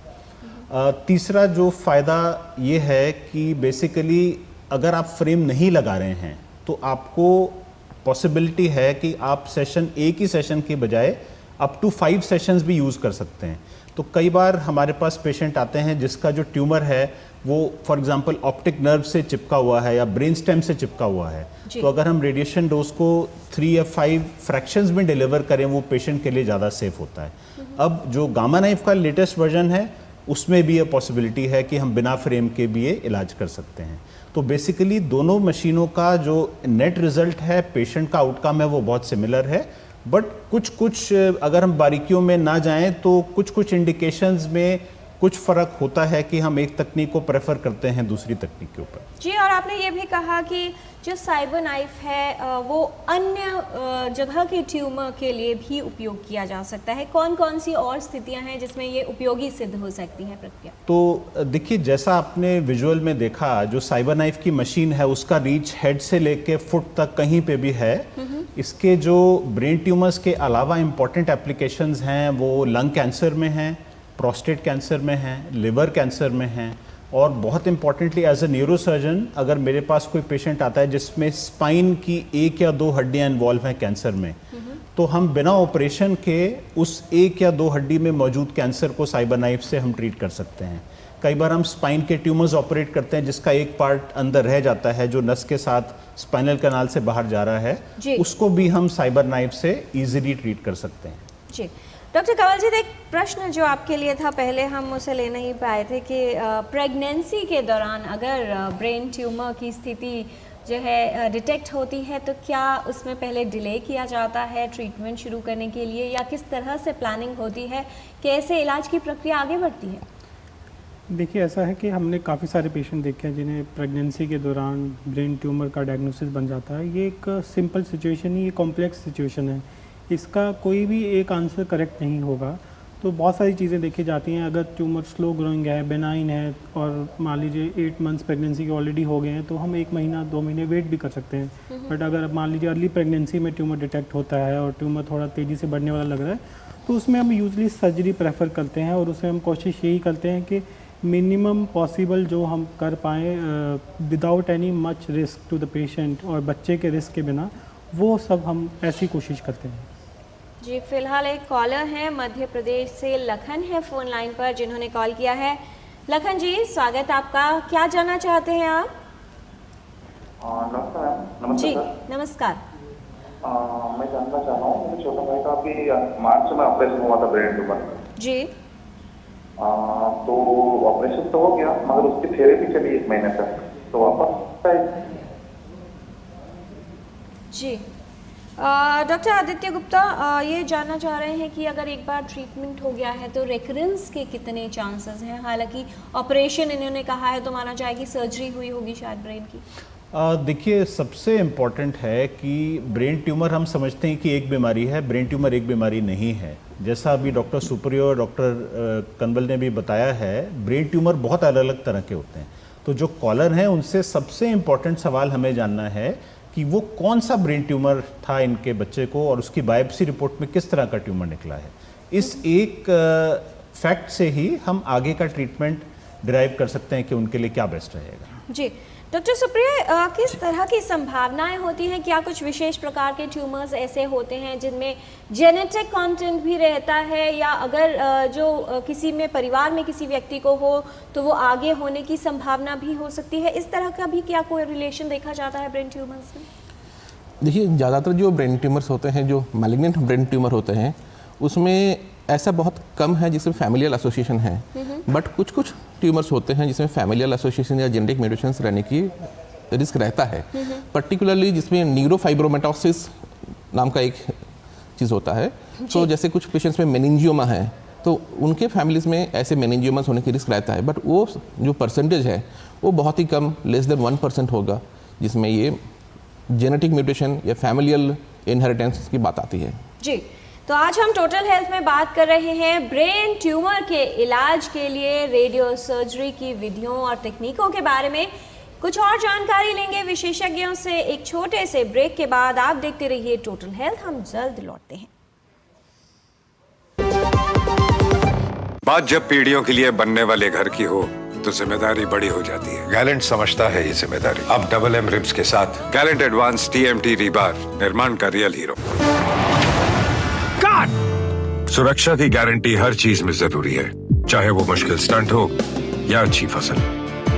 तीसरा जो फ़ायदा ये है कि बेसिकली अगर आप फ्रेम नहीं लगा रहे हैं तो आपको पॉसिबिलिटी है कि आप सेशन, एक ही सेशन के बजाय अप टू 5 सेशंस भी यूज़ कर सकते हैं। तो कई बार हमारे पास पेशेंट आते हैं जिसका जो ट्यूमर है वो फॉर एग्जांपल ऑप्टिक नर्व से चिपका हुआ है या ब्रेन स्टेम से चिपका हुआ है, तो अगर हम रेडिएशन डोज को 3 या 5 फ्रैक्शंस में डिलीवर करें वो पेशेंट के लिए ज़्यादा सेफ होता है। अब जो गामा नाइफ का लेटेस्ट वर्जन है उसमें भी ये पॉसिबिलिटी है कि हम बिना फ्रेम के भी ये इलाज कर सकते हैं। तो बेसिकली दोनों मशीनों का जो नेट रिजल्ट है, पेशेंट का आउटकम है, वो बहुत सिमिलर है, बट कुछ अगर हम बारीकियों में ना जाएं तो कुछ इंडिकेशंस में कुछ फ़र्क होता है कि हम एक तकनीक को प्रेफर करते हैं दूसरी तकनीक के ऊपर। जी, और आपने ये भी कहा कि जो साइबर नाइफ है वो अन्य जगह के ट्यूमर के लिए भी उपयोग किया जा सकता है। कौन कौन सी और स्थितियां हैं जिसमें ये उपयोगी सिद्ध हो सकती है प्रक्रिया? तो देखिए, जैसा आपने विजुअल में देखा, जो साइबर नाइफ की मशीन है उसका रीच हेड से लेके फुट तक कहीं पे भी है। इसके जो ब्रेन ट्यूमर्स के अलावा इम्पॉर्टेंट एप्लीकेशंस हैं वो लंग कैंसर में हैं, प्रोस्टेट कैंसर में हैं, लिवर कैंसर में हैं, और बहुत इंपॉर्टेंटली एज अ न्यूरोसर्जन अगर मेरे पास कोई पेशेंट आता है जिसमें स्पाइन की 1 या 2 हड्डियां इन्वॉल्व हैं कैंसर में, तो हम बिना ऑपरेशन के उस एक या दो हड्डी में मौजूद कैंसर को साइबर नाइफ से हम ट्रीट कर सकते हैं। कई बार हम स्पाइन के ट्यूमर्स ऑपरेट करते हैं जिसका एक पार्ट अंदर रह जाता है जो नस के साथ स्पाइनल कैनाल से बाहर जा रहा है, उसको भी हम साइबर नाइफ से इजीली ट्रीट कर सकते हैं। जी डॉक्टर कंवलजीत, एक प्रश्न जो आपके लिए था, पहले हम उसे ले नहीं पाए थे कि प्रेगनेंसी के दौरान अगर ब्रेन ट्यूमर की स्थिति जो है डिटेक्ट होती है तो क्या उसमें पहले डिले किया जाता है ट्रीटमेंट शुरू करने के लिए, या किस तरह से प्लानिंग होती है, कैसे इलाज की प्रक्रिया आगे बढ़ती है? देखिए, ऐसा है कि हमने काफ़ी सारे पेशेंट देखे हैं जिन्हें प्रेगनेंसी के दौरान ब्रेन ट्यूमर का डायग्नोसिस बन जाता है। ये एक सिंपल सिचुएशन नहीं, ये कॉम्प्लेक्स सिचुएशन है, इसका कोई भी एक आंसर करेक्ट नहीं होगा। तो बहुत सारी चीज़ें देखी जाती हैं। अगर ट्यूमर स्लो ग्रोइंग है, बेनाइन है और मान लीजिए 8 मंथ्स प्रेगनेंसी के ऑलरेडी हो गए हैं तो हम 1 महीना 2 महीने वेट भी कर सकते हैं। बट अगर मान लीजिए अर्ली प्रेगनेंसी में ट्यूमर डिटेक्ट होता है और ट्यूमर थोड़ा तेज़ी से बढ़ने वाला लग रहा है तो उसमें हम यूजली सर्जरी प्रेफर करते हैं और उसमें हम कोशिश यही करते हैं कि मिनिमम पॉसिबल जो हम कर पाएँ without any much risk to the patient और बच्चे के रिस्क के बिना, वो सब हम ऐसी कोशिश करते हैं। जी फिलहाल एक कॉलर है मध्य प्रदेश से, लखन है फ़ोन लाइन पर जिन्होंने कॉल किया है। लखन जी, स्वागत आपका, क्या जानना चाहते हैं आप? नमस्कार। जी नमस्कार। मैं जानना चाह रहा हूँ, मेरे छोटे भाई का अभी मार्च में ऑपरेशन हुआ था ब्रेन ट्यूमर। जी तो ऑपरेशन तो हो गया मगर उसकी थेरेपी चली 1 महीने तक, तो वापस जी डॉक्टर आदित्य गुप्ता, ये जानना चाह रहे हैं कि अगर एक बार ट्रीटमेंट हो गया है तो रेकरेंस के कितने चांसेस हैं? हालांकि ऑपरेशन इन्होंने कहा है तो माना जाए कि सर्जरी हुई होगी शायद ब्रेन की। देखिए, सबसे इम्पॉर्टेंट है कि ब्रेन ट्यूमर हम समझते हैं कि एक बीमारी है, ब्रेन ट्यूमर एक बीमारी नहीं है। जैसा अभी डॉक्टर सुप्रियो और डॉक्टर कंवल ने भी बताया है, ब्रेन ट्यूमर बहुत अलग अलग तरह के होते हैं। तो जो कॉलर हैं उनसे सबसे इम्पॉर्टेंट सवाल हमें जानना है कि वो कौन सा ब्रेन ट्यूमर था इनके बच्चे को और उसकी बायोप्सी रिपोर्ट में किस तरह का ट्यूमर निकला है। इस एक फैक्ट से ही हम आगे का ट्रीटमेंट डिराइव कर सकते हैं कि उनके लिए क्या बेस्ट रहेगा। जी डॉक्टर सुप्रिया, किस तरह की संभावनाएं होती हैं? क्या कुछ विशेष प्रकार के ट्यूमर्स ऐसे होते हैं जिनमें जेनेटिक कंटेंट भी रहता है, या अगर जो किसी में परिवार में किसी व्यक्ति को हो तो वो आगे होने की संभावना भी हो सकती है? इस तरह का भी क्या कोई रिलेशन देखा जाता है ब्रेन ट्यूमर्स में? देखिए, ज़्यादातर जो ब्रेन ट्यूमर्स होते हैं, जो मैलिग्नेंट ब्रेन ट्यूमर होते हैं, उसमें ऐसा बहुत कम है जिसमें फैमिलियल एसोसिएशन है। बट कुछ कुछ ट्यूमर्स होते हैं जिसमें फैमिलियल एसोसिएशन या जेनेटिक म्यूटेशंस रहने की रिस्क रहता है। पर्टिकुलरली जिसमें न्यूरोफाइब्रोमेटोसिस नाम का एक चीज़ होता है। तो जैसे कुछ पेशेंट्स में मेनिंजियोमा है तो उनके फैमिलीज़ में ऐसे मेनिंजियोमास होने की रिस्क रहता है। बट वो जो परसेंटेज है वो बहुत ही कम, लेस देन 1% होगा जिसमें ये जेनेटिक म्यूटेशन या फैमिलियल इनहेरिटेंस की बात आती है। जी, तो आज हम टोटल हेल्थ में बात कर रहे हैं ब्रेन ट्यूमर के इलाज के लिए रेडियो सर्जरी की विधियों और तकनीकों के बारे में। कुछ और जानकारी लेंगे विशेषज्ञों से एक छोटे से ब्रेक के बाद। आप देखते रहिए टोटल हेल्थ, हम जल्द लौटते हैं। बात जब पीढ़ियों के लिए बनने वाले घर की हो तो जिम्मेदारी बड़ी हो जाती है। गैलेंट समझता है ये जिम्मेदारी। अब डबल एम रिब्स के साथ गैलेंट एडवांस TMT रीबार, निर्माण का रियल हीरो। सुरक्षा की गारंटी हर चीज में जरूरी है, चाहे वो मुश्किल स्टंट हो या अच्छी फसल।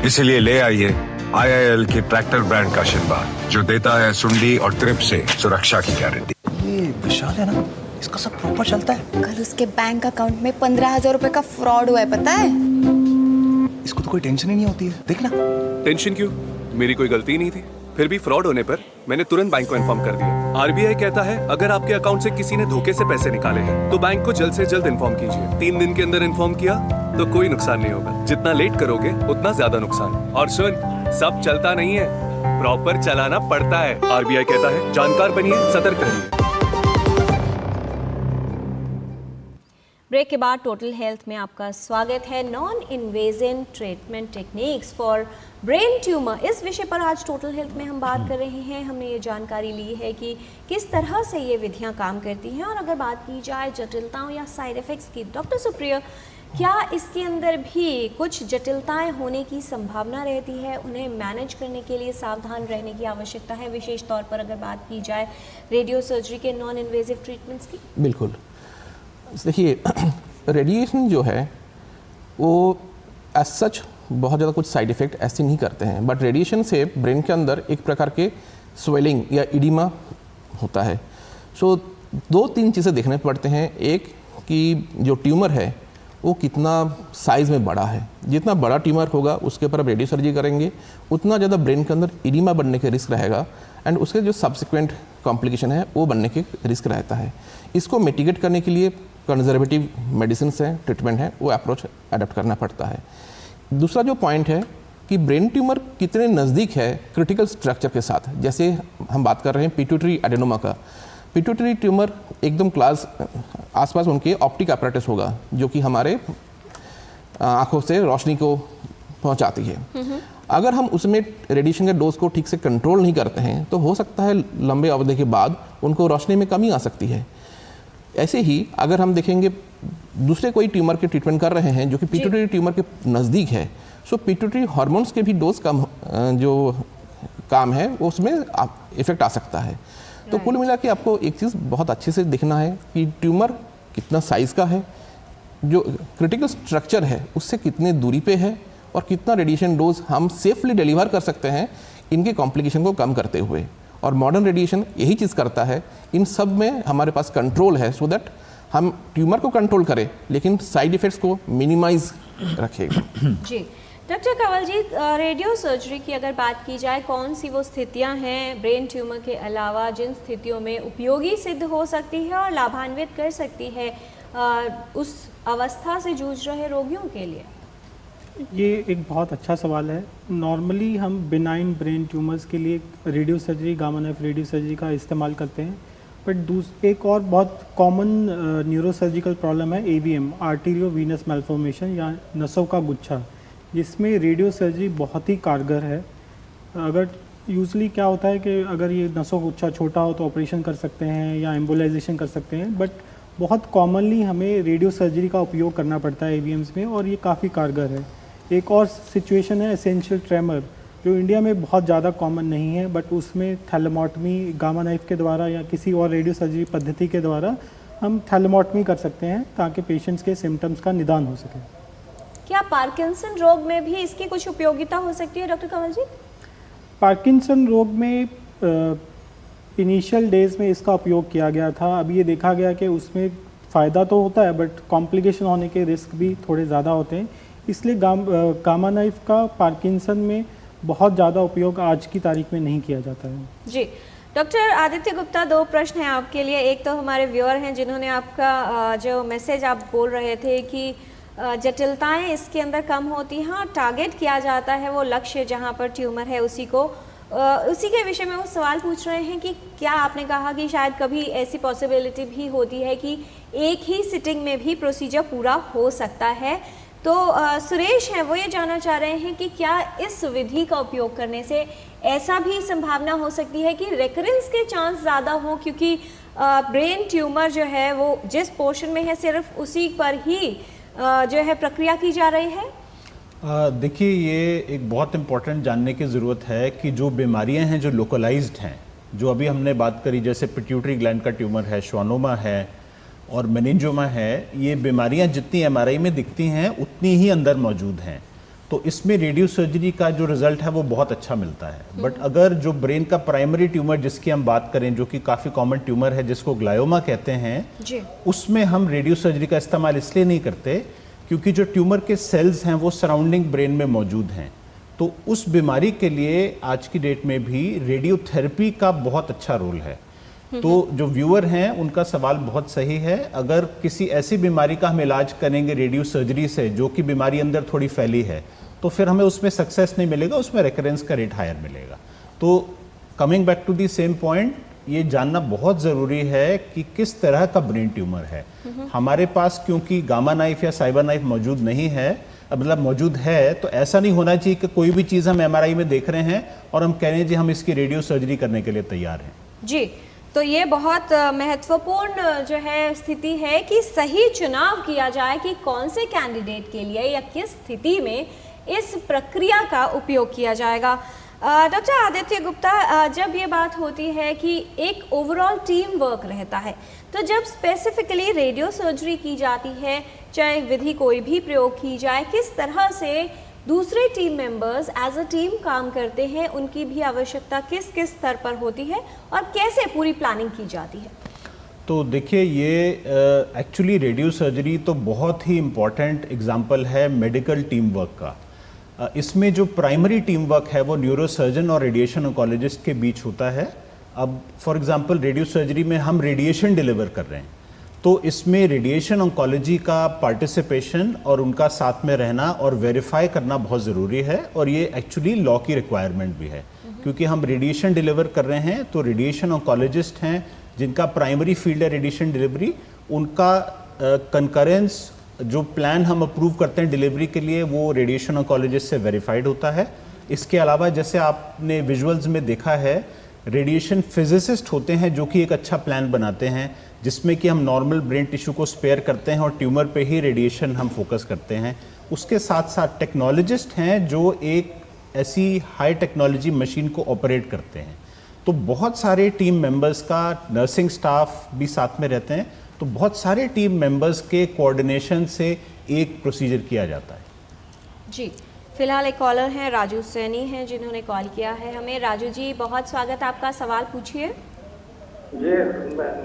इसीलिए ले आइए IIL के ट्रैक्टर ब्रांड का शिनबा, जो देता है सुंडी और ट्रिप से सुरक्षा की गारंटी। ये विशाल है ना, इसका सब प्रॉपर चलता है। कल उसके बैंक अकाउंट में 15,000 रुपए का फ्रॉड हुआ है, पता है? इसको तो कोई टेंशन ही नहीं होती है, देखना। टेंशन क्यों? मेरी कोई गलती नहीं थी। फिर भी फ्रॉड होने पर मैंने तुरंत बैंक को इन्फॉर्म कर दिया। RBI कहता है अगर आपके अकाउंट से किसी ने धोखे से पैसे निकाले हैं तो बैंक को जल्द से जल्द इन्फॉर्म कीजिए। 3 दिन के अंदर इन्फॉर्म किया तो कोई नुकसान नहीं होगा। जितना लेट करोगे उतना ज्यादा नुकसान। और सुन, सब चलता नहीं है, प्रॉपर चलाना पड़ता है। RBI कहता है जानकार बनिए, सतर्क रहिए। ब्रेक के बाद टोटल हेल्थ में आपका स्वागत है। Non invasive treatment techniques for brain tumour, इस विषय पर आज टोटल हेल्थ में हम बात कर रहे हैं। हमने ये जानकारी ली है कि किस तरह से ये विधियां काम करती हैं। और अगर बात की जाए जटिलताओं या साइड इफ़ेक्ट्स की, डॉक्टर सुप्रिया, क्या इसके अंदर भी कुछ जटिलताएं होने की संभावना रहती है? उन्हें मैनेज करने के लिए सावधान रहने की आवश्यकता है, विशेष तौर पर अगर बात की जाए रेडियो सर्जरी के नॉन इन्वेजिव ट्रीटमेंट्स की? बिल्कुल। देखिए, रेडिएशन जो है वो एज सच बहुत ज़्यादा कुछ साइड इफ़ेक्ट ऐसे नहीं करते हैं, बट रेडिएशन से ब्रेन के अंदर एक प्रकार के स्वेलिंग या इडिमा होता है। सो 2-3 चीज़ें देखने पड़ते हैं। एक कि जो ट्यूमर है वो कितना साइज़ में बड़ा है। जितना बड़ा ट्यूमर होगा उसके ऊपर आप रेडियो सर्जरी करेंगे, उतना ज़्यादा ब्रेन के अंदर इडिमा बनने के रिस्क रहेगा एंड उसके जो सब्सिक्वेंट कॉम्प्लिकेशन है वो बनने के रिस्क रहता है। इसको मिटिगेट करने के लिए कंजर्वेटिव मेडिसिन है, ट्रीटमेंट है, वो अप्रोच अडॉप्ट करना पड़ता है। दूसरा जो पॉइंट है कि ब्रेन ट्यूमर कितने नज़दीक है क्रिटिकल स्ट्रक्चर के साथ। जैसे हम बात कर रहे हैं पिट्यूटरी एडेनोमा का, पिट्यूटरी ट्यूमर एकदम क्लास आसपास उनके ऑप्टिक अपैरेटस होगा जो कि हमारे आँखों से रोशनी को पहुंचाती है। अगर हम उसमें रेडिएशन के डोज को ठीक से कंट्रोल नहीं करते हैं तो हो सकता है लंबे अवधि के बाद उनको रोशनी में कमी आ सकती है। ऐसे ही अगर हम देखेंगे दूसरे कोई ट्यूमर के ट्रीटमेंट कर रहे हैं जो कि पिट्यूटरी ट्यूमर के नज़दीक है, सो पिट्यूटरी हार्मोन्स के भी डोज कम जो काम है वो उसमें इफेक्ट आ सकता है। तो कुल मिला के आपको एक चीज़ बहुत अच्छे से देखना है कि ट्यूमर कितना साइज़ का है, जो क्रिटिकल स्ट्रक्चर है उससे कितने दूरी पे है और कितना रेडिएशन डोज हम सेफली डिलीवर कर सकते हैं इनके कॉम्प्लिकेशन को कम करते हुए। और मॉडर्न रेडिएशन यही चीज़ करता है, इन सब में हमारे पास कंट्रोल है सो दैट हम ट्यूमर को कंट्रोल करें लेकिन साइड इफ़ेक्ट्स को मिनिमाइज रखेगा। जी डॉक्टर कंवल जी, रेडियो सर्जरी की अगर बात की जाए, कौन सी वो स्थितियां हैं ब्रेन ट्यूमर के अलावा जिन स्थितियों में उपयोगी सिद्ध हो सकती है और लाभान्वित कर सकती है उस अवस्था से जूझ रहे रोगियों के लिए? ये एक बहुत अच्छा सवाल है। नॉर्मली हम बिनाइन ब्रेन ट्यूमर्स के लिए radio surgery, gamma knife radio surgery का इस्तेमाल करते हैं, बट एक और बहुत कॉमन न्यूरोसर्जिकल प्रॉब्लम है AVM, आर्टीरियो वीनस मैल्फॉर्मेशन या नसों का गुच्छा, जिसमें रेडियो सर्जरी बहुत ही कारगर है। अगर यूजली क्या होता है कि अगर ये नसों का गुच्छा छोटा हो तो ऑपरेशन कर सकते हैं या एम्बोलाइजेशन कर सकते हैं, बट बहुत कॉमनली हमें रेडियो सर्जरी का उपयोग करना पड़ता है AVMs में और ये काफ़ी कारगर है। एक और सिचुएशन है एसेंशियल ट्रेमर, जो इंडिया में बहुत ज़्यादा कॉमन नहीं है, बट उसमें थैलेमोटमी गामा नाइफ के द्वारा या किसी और रेडियो सर्जरी पद्धति के द्वारा हम थैलेमोटमी कर सकते हैं ताकि पेशेंट्स के सिम्टम्स का निदान हो सके। क्या पार्किंसन रोग में भी इसकी कुछ उपयोगिता हो सकती है डॉक्टर कंवल जी? पार्किंसन रोग में इनिशियल डेज में इसका उपयोग किया गया था। अब ये देखा गया कि उसमें फ़ायदा तो होता है बट कॉम्प्लिकेशन होने के रिस्क भी थोड़े ज़्यादा होते हैं, इसलिए गामा नाइफ का पार्किंसन में बहुत ज़्यादा उपयोग आज की तारीख में नहीं किया जाता है। जी डॉक्टर आदित्य गुप्ता, 2 प्रश्न हैं आपके लिए। एक तो हमारे व्यूअर हैं जिन्होंने आपका जो मैसेज आप बोल रहे थे कि जटिलताएं इसके अंदर कम होती हैं और टारगेट किया जाता है वो लक्ष्य जहां पर ट्यूमर है उसी के विषय में वो सवाल पूछ रहे हैं कि क्या आपने कहा कि शायद कभी ऐसी पॉसिबिलिटी भी होती है कि एक ही सिटिंग में भी प्रोसीजर पूरा हो सकता है। तो सुरेश हैं वो ये जानना चाह रहे हैं कि क्या इस विधि का उपयोग करने से ऐसा भी संभावना हो सकती है कि रेकरेंस के चांस ज़्यादा हो, क्योंकि ब्रेन ट्यूमर जो है वो जिस पोर्शन में है सिर्फ उसी पर ही जो है प्रक्रिया की जा रही है? देखिए, ये एक बहुत इम्पॉर्टेंट जानने की ज़रूरत है कि जो बीमारियां हैं जो लोकलाइज्ड हैं, जो अभी हमने बात करी, जैसे पिट्यूटरी ग्लैंड का ट्यूमर है, श्वानोमा है और मेनिंजोमा है, ये बीमारियां जितनी MRI में दिखती हैं उतनी ही अंदर मौजूद हैं। तो इसमें रेडियो सर्जरी का जो रिज़ल्ट है वो बहुत अच्छा मिलता है। बट अगर जो ब्रेन का प्राइमरी ट्यूमर जिसकी हम बात करें, जो कि काफ़ी कॉमन ट्यूमर है जिसको ग्लायोमा कहते हैं जी, उसमें हम रेडियो सर्जरी का इस्तेमाल इसलिए नहीं करते क्योंकि जो ट्यूमर के सेल्स हैं वो सराउंडिंग ब्रेन में मौजूद हैं। तो उस बीमारी के लिए आज की डेट में भी रेडियोथेरेपी का बहुत अच्छा रोल है। तो जो व्यूअर हैं उनका सवाल बहुत सही है। अगर किसी ऐसी बीमारी का हम इलाज करेंगे रेडियो सर्जरी से जो कि बीमारी अंदर थोड़ी फैली है, तो फिर हमें उसमें सक्सेस नहीं मिलेगा, उसमें रेकरेंस का रेट हायर मिलेगा। तो coming back to the same point, ये जानना बहुत ज़रूरी है कि किस तरह का ब्रेन ट्यूमर है हमारे पास। क्योंकि गामा नाइफ या साइबर नाइफ मौजूद नहीं है, मतलब मौजूद है, तो ऐसा नहीं होना चाहिए कि कोई भी चीज़ हम MRI में देख रहे हैं और हम कह रहे हैं जी हम इसकी रेडियो सर्जरी करने के लिए तैयार हैं। जी तो ये बहुत महत्वपूर्ण जो है स्थिति है कि सही चुनाव किया जाए कि कौन से कैंडिडेट के लिए या किस स्थिति में इस प्रक्रिया का उपयोग किया जाएगा। डॉक्टर आदित्य गुप्ता, जब ये बात होती है कि एक ओवरऑल टीम वर्क रहता है, तो जब स्पेसिफिकली रेडियो सर्जरी की जाती है, चाहे विधि कोई भी प्रयोग की जाए, किस तरह से दूसरे team members as a team काम करते हैं, उनकी भी आवश्यकता किस किस स्तर पर होती है और कैसे पूरी प्लानिंग की जाती है? तो देखिए, ये एक्चुअली रेडियो सर्जरी तो बहुत ही इम्पॉर्टेंट एग्जाम्पल है मेडिकल टीम वर्क का। इसमें जो प्राइमरी टीम वर्क है वो न्यूरोसर्जन और रेडिएशन ऑन्कोलॉजिस्ट के बीच होता है। अब फॉर एग्जांपल रेडियो सर्जरी में हम रेडिएशन डिलीवर कर रहे हैं, तो इसमें रेडिएशन ऑन्कोलॉजी का पार्टिसिपेशन और उनका साथ में रहना और वेरीफाई करना बहुत ज़रूरी है, और ये एक्चुअली लॉ की रिक्वायरमेंट भी है, क्योंकि हम रेडिएशन डिलीवर कर रहे हैं तो रेडिएशन ऑन्कोलॉजिस्ट हैं जिनका प्राइमरी फील्ड है रेडिएशन डिलीवरी, उनका कंकरेंस जो प्लान हम अप्रूव करते हैं डिलीवरी के लिए वो रेडिएशन ऑन्कोलॉजिस्ट से वेरीफाइड होता है। इसके अलावा जैसे आपने विजुअल्स में देखा है, रेडिएशन फिजिसिस्ट होते हैं जो कि एक अच्छा प्लान बनाते हैं जिसमें कि हम नॉर्मल ब्रेन टिश्यू को स्पेयर करते हैं और ट्यूमर पे ही रेडिएशन हम फोकस करते हैं। उसके साथ साथ टेक्नोलॉजिस्ट हैं जो एक ऐसी हाई टेक्नोलॉजी मशीन को ऑपरेट करते हैं। तो बहुत सारे टीम मेंबर्स का, नर्सिंग स्टाफ भी साथ में रहते हैं, तो बहुत सारे टीम मेंबर्स के कोऑर्डिनेशन से एक प्रोसीजर किया जाता है। जी, फिलहाल एक कॉलर हैं, राजू सैनी हैं जिन्होंने कॉल किया है हमें। राजू जी, बहुत स्वागत, आपका सवाल पूछिए। जी,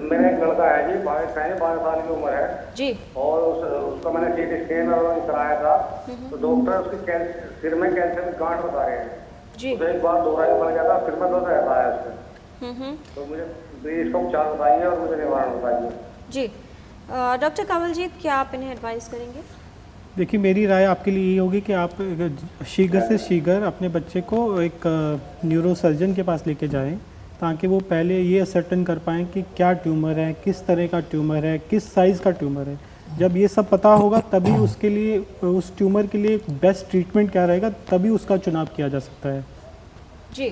मेरा एक लड़का है जी, 22 साल की उम्र है जी, और उसका मैंने सीटी स्कैन और कराया था, तो डॉक्टर उसके सिर में कैंसर की गांठ बता रहे हैं जी। तो एक बार दोहराई बन जाता है, सिर में दर्द रहता है उसमें, तो मुझे इसका उपचार बताइए और मुझे निवारण बताइए। जी, डॉक्टर कंवलजीत, क्या आप इन्हें एडवाइस करेंगे? देखिए, मेरी राय आपके लिए ये होगी कि आप शीघ्र से शीघ्र अपने बच्चे को एक न्यूरोसर्जन के पास लेके जाएं, ताकि वो पहले ये असर्टन कर पाएँ कि क्या ट्यूमर है, किस तरह का ट्यूमर है, किस साइज़ का ट्यूमर है। जब ये सब पता होगा तभी उसके लिए, उस ट्यूमर के लिए बेस्ट ट्रीटमेंट क्या रहेगा, तभी उसका चुनाव किया जा सकता है। जी,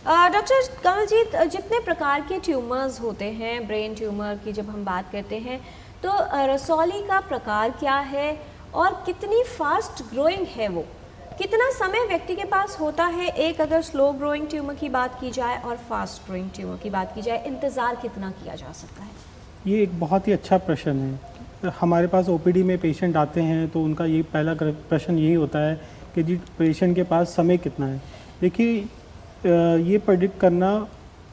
डॉक्टर कंवलजीत, जितने प्रकार के ट्यूमर्स होते हैं, ब्रेन ट्यूमर की जब हम बात करते हैं, तो रसौली का प्रकार क्या है और कितनी फास्ट ग्रोइंग है वो? कितना समय व्यक्ति के पास होता है, एक अगर स्लो ग्रोइंग ट्यूमर की बात की जाए और फास्ट ग्रोइंग ट्यूमर की बात की जाए, इंतज़ार कितना किया जा सकता है? ये एक बहुत ही अच्छा प्रश्न है। हमारे पास ओपीडी में पेशेंट आते हैं तो उनका ये पहला प्रश्न यही होता है कि जी पेशेंट के पास समय कितना है। देखिए, ये प्रेडिक्ट करना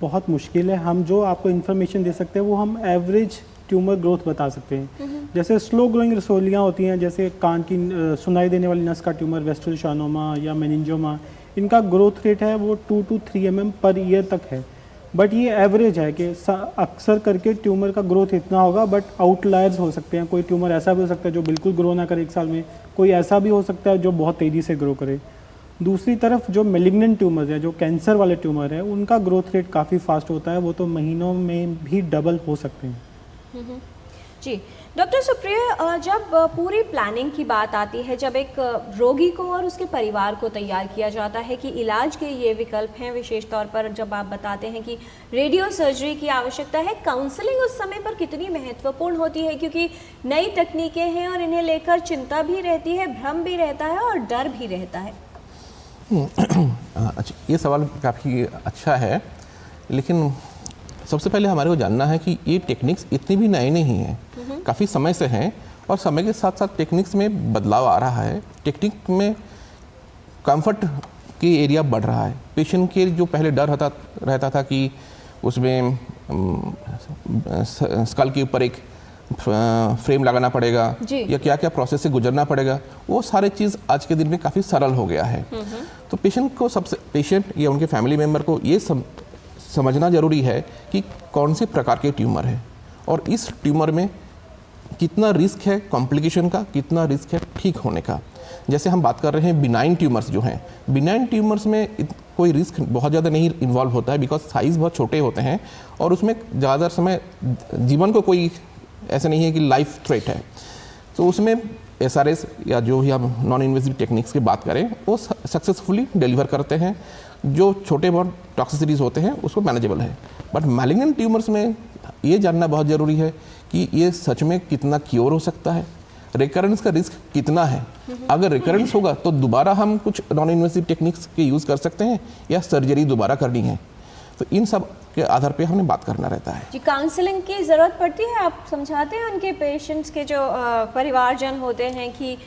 बहुत मुश्किल है। हम जो आपको इन्फॉर्मेशन दे सकते हैं वो हम एवरेज ट्यूमर ग्रोथ बता सकते हैं। जैसे स्लो ग्रोइंग रसौलियाँ होती हैं, जैसे कान की सुनाई देने वाली नस का ट्यूमर वेस्ट्रल शानोमा या मेनिंजोमा, इनका ग्रोथ रेट है वो 2 to 3 mm पर ईयर तक है। बट ये एवरेज है कि अक्सर करके ट्यूमर का ग्रोथ इतना होगा, बट आउटलायर्स हो सकते हैं। कोई ट्यूमर ऐसा भी हो सकता है जो बिल्कुल ग्रो ना करे 1 साल में, कोई ऐसा भी हो सकता है जो बहुत तेज़ी से ग्रो करे। दूसरी तरफ जो मेलिग्नेंट ट्यूमर्स है, जो कैंसर वाले ट्यूमर है, उनका ग्रोथ रेट काफ़ी फास्ट होता है, वो तो महीनों में भी डबल हो सकते हैं। जी, डॉक्टर सुप्रिया, जब पूरी प्लानिंग की बात आती है, जब एक रोगी को और उसके परिवार को तैयार किया जाता है कि इलाज के ये विकल्प हैं, विशेष तौर पर जब आप बताते हैं कि रेडियो सर्जरी की आवश्यकता है, काउंसलिंग उस समय पर कितनी महत्वपूर्ण होती है, क्योंकि नई तकनीकें हैं और इन्हें लेकर चिंता भी रहती है, भ्रम भी रहता है और डर भी रहता है। अच्छा, ये सवाल काफ़ी अच्छा है, लेकिन सबसे पहले हमारे को जानना है कि ये टेक्निक्स इतनी भी नए नहीं हैं, काफ़ी समय से हैं, और समय के साथ साथ टेक्निक्स में बदलाव आ रहा है। टेक्निक में कंफर्ट की एरिया बढ़ रहा है। पेशेंट के जो पहले डर रहता था कि उसमें स्कल के ऊपर एक फ्रेम लगाना पड़ेगा या क्या क्या प्रोसेस से गुजरना पड़ेगा, वो सारे चीज़ आज के दिन में काफ़ी सरल हो गया है। तो पेशेंट या उनके फैमिली मेम्बर को ये समझना ज़रूरी है कि कौन से प्रकार के ट्यूमर है और इस ट्यूमर में कितना रिस्क है कॉम्प्लिकेशन का, कितना रिस्क है ठीक होने का। जैसे हम बात कर रहे हैं बिनाइन ट्यूमर्स जो हैं, बिनाइन ट्यूमर्स में कोई रिस्क बहुत ज़्यादा नहीं इन्वॉल्व होता है, बिकॉज साइज़ बहुत छोटे होते हैं और उसमें ज़्यादा समय जीवन को कोई ऐसा नहीं है कि लाइफ थ्रेट है। तो उसमें SRS या जो ही हम नॉन इन्वेसिव टेक्निक्स की बात करें वो सक्सेसफुली डिलीवर करते हैं। जो छोटे बहुत टॉक्सिसिटीज़ होते हैं उसको मैनेजेबल है। बट मैलिग्नेंट ट्यूमर्स में ये जानना बहुत ज़रूरी है कि ये सच में कितना क्योर हो सकता है, रिकरेंस का रिस्क कितना है। अगर रिकरेंस होगा तो दोबारा हम कुछ नॉन इन्वेसिव टेक्निक्स के यूज़ कर सकते हैं या सर्जरी दोबारा करनी है। तो इन सब के आधार पे हमने बात करना रहता है। जी, काउंसलिंग की ज़रूरत पड़ती है? आप समझाते हैं उनके पेशेंट्स के जो परिवारजन होते हैं कि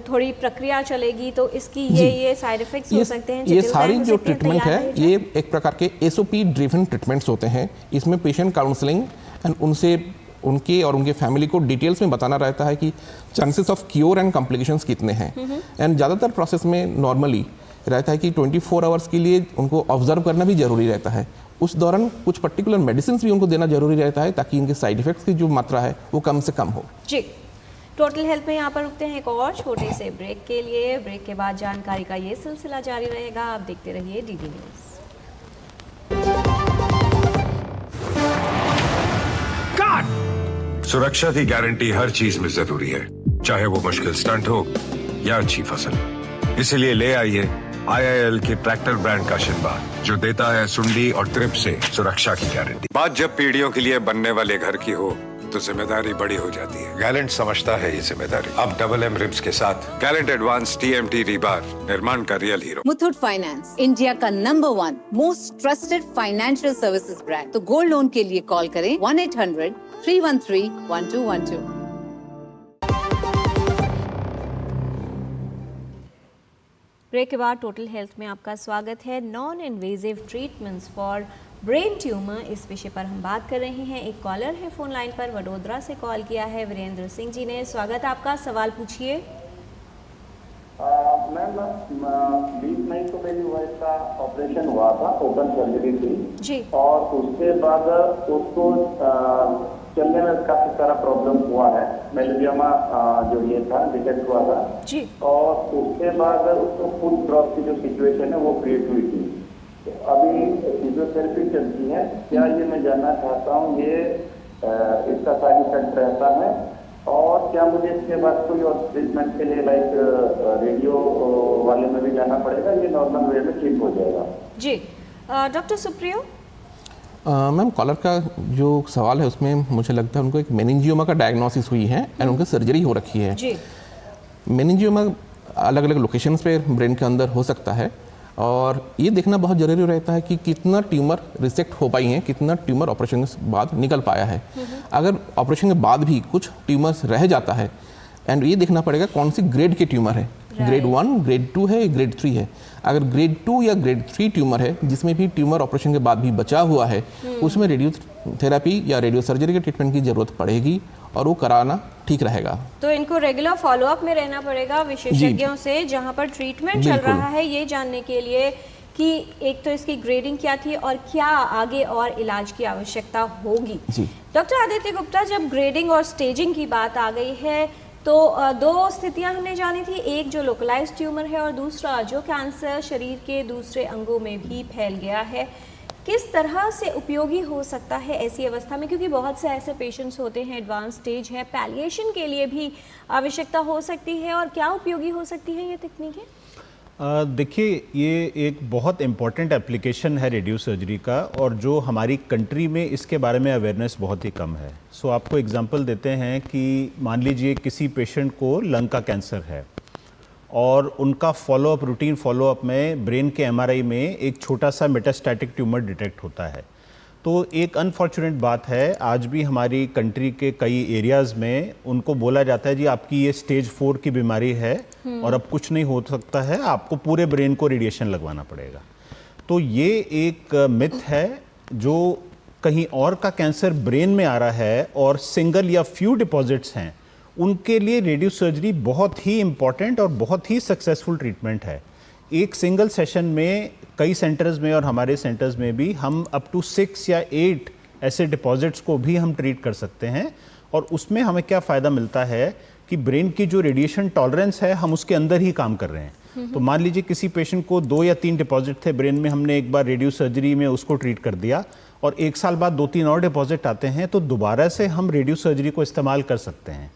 थोड़ी प्रक्रिया चलेगी तो इसकी ये साइड इफ़ेक्ट्स हो सकते हैं? ये सारी जो ट्रीटमेंट है ये एक प्रकार के SOP ड्रिवन ट्रीटमेंट्स होते हैं। इसमें पेशेंट काउंसलिंग एंड उनके और उनके फैमिली को डिटेल्स में बताना रहता है कि chances of cure and complications कितने हैं। एंड ज़्यादातर प्रोसेस में नॉर्मली रहता है कि 24 आवर्स के लिए उनको ऑब्जर्व करना भी ज़रूरी रहता है। उस दौरान कुछ पर्टिकुलर मेडिसिन भी उनको देना जरूरी रहता है ताकि इनके साइड इफेक्ट्स की जो मात्रा है वो कम से कम हो। जी, टोटल हेल्थ में यहाँ पर रुकते हैं एक और छोटे से ब्रेक के लिए। ब्रेक के बाद जानकारी का ये सिलसिला जारी रहेगा। आप देखते रहिए DD न्यूज़। सुरक्षा की गारंटी हर चीज में जरूरी है, चाहे वो मुश्किल स्टंट हो या अच्छी फसल। इसीलिए ले आइए IIL के ट्रैक्टर ब्रांड का शिनबा, जो देता है सुंडी और ट्रिप से सुरक्षा की गारंटी। बात जब पीढ़ियों के लिए बनने वाले घर की हो तो जिम्मेदारी बड़ी हो जाती है। गैलेंट समझता है ये जिम्मेदारी। अब MM रिब्स के साथ गैलेंट एडवांस TMT रीबार, निर्माण का real hero. Muthoot finance, India का number 1 most trusted financial services brand. तो गोल्ड लोन के लिए कॉल करें 1-800-313-1212। ब्रेक के बाद टोटल हेल्थ में आपका स्वागत है। Non invasive treatments for brain tumour, इस विषय पर हम बात कर रहे हैं। एक कॉलर है फोन लाइन पर, वडोदरा से कॉल किया है वीरेंद्र सिंह जी ने। स्वागत है आपका, सवाल पूछिए। मैम 20 मई को मेरी वाइफ का ऑपरेशन हुआ था, ओपन सर्जरी थी जी, और उसके बाद उसको चलने में काफी सारा प्रॉब्लम हुआ है। मेलेरियामा जो ये था डिटेक्ट हुआ था जी, और उसके बाद उसको फुट ड्रॉप की जो सिचुएशन है वो क्रिएट हुई थी। तो अभी फिजियोथेरेपी चलती है, क्या ये मैं जानना चाहता हूँ ये इसका साइड इफेक्ट रहता है और क्या मुझे इसके बाद कोई और ट्रीटमेंट के लिए लाइक रेडियो वाले में भी जाना पड़ेगा, ये नॉर्मल वे में ठीक हो जाएगा? जी, डॉक्टर सुप्रियो। मैम, कॉलर का जो सवाल है उसमें मुझे लगता है उनको एक मेनिंजियोमा का डायग्नोसिस हुई है एंड उनकी सर्जरी हो रखी है। जी, मेनिंजियोमा अलग अलग लोकेशंस पे ब्रेन के अंदर हो सकता है और ये देखना बहुत ज़रूरी रहता है कि कितना ट्यूमर रिसेक्ट हो पाई हैं, कितना ट्यूमर ऑपरेशन के बाद निकल पाया है। अगर ऑपरेशन के बाद भी कुछ ट्यूमर्स रह जाता है एंड ये देखना पड़ेगा कौन सी ग्रेड के ट्यूमर है, ग्रेड 1, ग्रेड 2 है, ग्रेड 3 है। अगर ग्रेड 2 या ग्रेड 3 ट्यूमर है जिसमें भी ट्यूमर ऑपरेशन के बाद भी बचा हुआ है, उसमें रेडियोथेरेपी या रेडियो सर्जरी के ट्रीटमेंट की ज़रूरत पड़ेगी और वो कराना ठीक रहेगा। तो इनको रेगुलर फॉलोअप में रहना पड़ेगा विशेषज्ञों से जहां पर ट्रीटमेंट चल रहा है, ये जानने के लिए कि एक तो इसकी ग्रेडिंग क्या थी और क्या आगे और इलाज की आवश्यकता होगी। डॉक्टर आदित्य गुप्ता, जब ग्रेडिंग और स्टेजिंग की बात आ गई है तो दो स्थितियां हमने जानी थी, एक जो लोकलाइज्ड ट्यूमर है और दूसरा जो कैंसर शरीर के दूसरे अंगों में भी फैल गया है। किस तरह से उपयोगी हो सकता है ऐसी अवस्था में, क्योंकि बहुत से ऐसे पेशेंट्स होते हैं, एडवांस स्टेज है, पैलिएशन के लिए भी आवश्यकता हो सकती है, और क्या उपयोगी हो सकती है ये तकनीकें? देखिए, ये एक बहुत इम्पॉर्टेंट एप्लीकेशन है रेडियो सर्जरी का, और जो हमारी कंट्री में इसके बारे में अवेयरनेस बहुत ही कम है। सो आपको एग्जांपल देते हैं कि मान लीजिए किसी पेशेंट को लंग का कैंसर है और उनका फॉलोअप, रूटीन फॉलोअप में ब्रेन के MRI में एक छोटा सा मेटास्टैटिक ट्यूमर डिटेक्ट होता है। तो एक अनफॉर्चुनेट बात है, आज भी हमारी कंट्री के कई एरियाज़ में उनको बोला जाता है जी आपकी ये स्टेज 4 की बीमारी है और अब कुछ नहीं हो सकता है, आपको पूरे ब्रेन को रेडिएशन लगवाना पड़ेगा। तो ये एक मिथ है, जो कहीं और का कैंसर ब्रेन में आ रहा है और सिंगल या फ्यू डिपॉजिट्स हैं, उनके लिए रेडियो सर्जरी बहुत ही इम्पॉर्टेंट और बहुत ही सक्सेसफुल ट्रीटमेंट है। एक सिंगल सेशन में कई सेंटर्स में और हमारे सेंटर्स में भी हम अप टू 6 या 8 ऐसे डिपॉजिट्स को भी हम ट्रीट कर सकते हैं। और उसमें हमें क्या फ़ायदा मिलता है कि ब्रेन की जो रेडिएशन टॉलरेंस है, हम उसके अंदर ही काम कर रहे हैं। तो मान लीजिए किसी पेशेंट को 2 या 3 डिपॉजिट थे ब्रेन में, हमने एक बार रेडियो सर्जरी में उसको ट्रीट कर दिया और 1 साल बाद 2-3 और डिपॉजिट आते हैं, तो दोबारा से हम रेडियो सर्जरी को इस्तेमाल कर सकते हैं।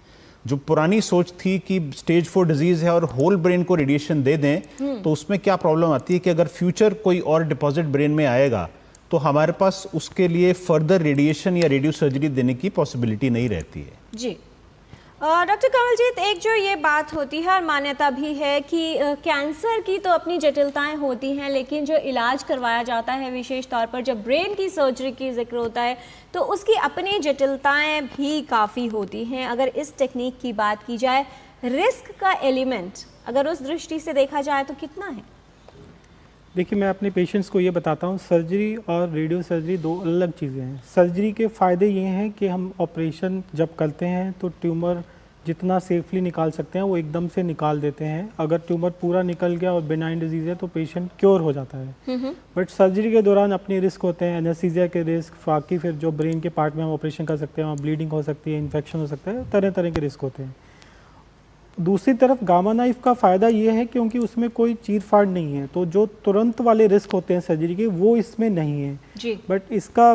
जो पुरानी सोच थी कि स्टेज 4 डिजीज है और होल ब्रेन को रेडिएशन दे दें, तो उसमें क्या प्रॉब्लम आती है कि अगर फ्यूचर कोई और डिपॉजिट ब्रेन में आएगा तो हमारे पास उसके लिए फर्दर रेडिएशन या रेडियो सर्जरी देने की पॉसिबिलिटी नहीं रहती है। जी डॉक्टर कमलजीत, एक जो ये बात होती है और मान्यता भी है कि कैंसर की तो अपनी जटिलताएं होती हैं, लेकिन जो इलाज करवाया जाता है विशेष तौर पर जब ब्रेन की सर्जरी की जिक्र होता है तो उसकी अपनी जटिलताएं भी काफ़ी होती हैं। अगर इस टेक्निक की बात की जाए, रिस्क का एलिमेंट अगर उस दृष्टि से देखा जाए तो कितना है? देखिए, मैं अपने पेशेंट्स को ये बताता हूँ, सर्जरी और रेडियो सर्जरी दो अलग चीज़ें हैं। सर्जरी के फ़ायदे ये हैं कि हम ऑपरेशन जब करते हैं तो ट्यूमर जितना सेफली निकाल सकते हैं वो एकदम से निकाल देते हैं। अगर ट्यूमर पूरा निकल गया और बेनाइन डिजीज़ है तो पेशेंट क्योर हो जाता है। बट सर्जरी के दौरान अपने रिस्क होते हैं, एनेस्थीसिया के रिस्क, बाकी फिर जो ब्रेन के पार्ट में हम ऑपरेशन कर सकते हैं वहाँ ब्लीडिंग हो सकती है, इन्फेक्शन हो सकता है, तरह तरह के रिस्क होते हैं। दूसरी तरफ गामा नाइफ का फ़ायदा ये है क्योंकि उसमें कोई चीर फाड़ नहीं है, तो जो तुरंत वाले रिस्क होते हैं सर्जरी के वो इसमें नहीं है जी। बट इसका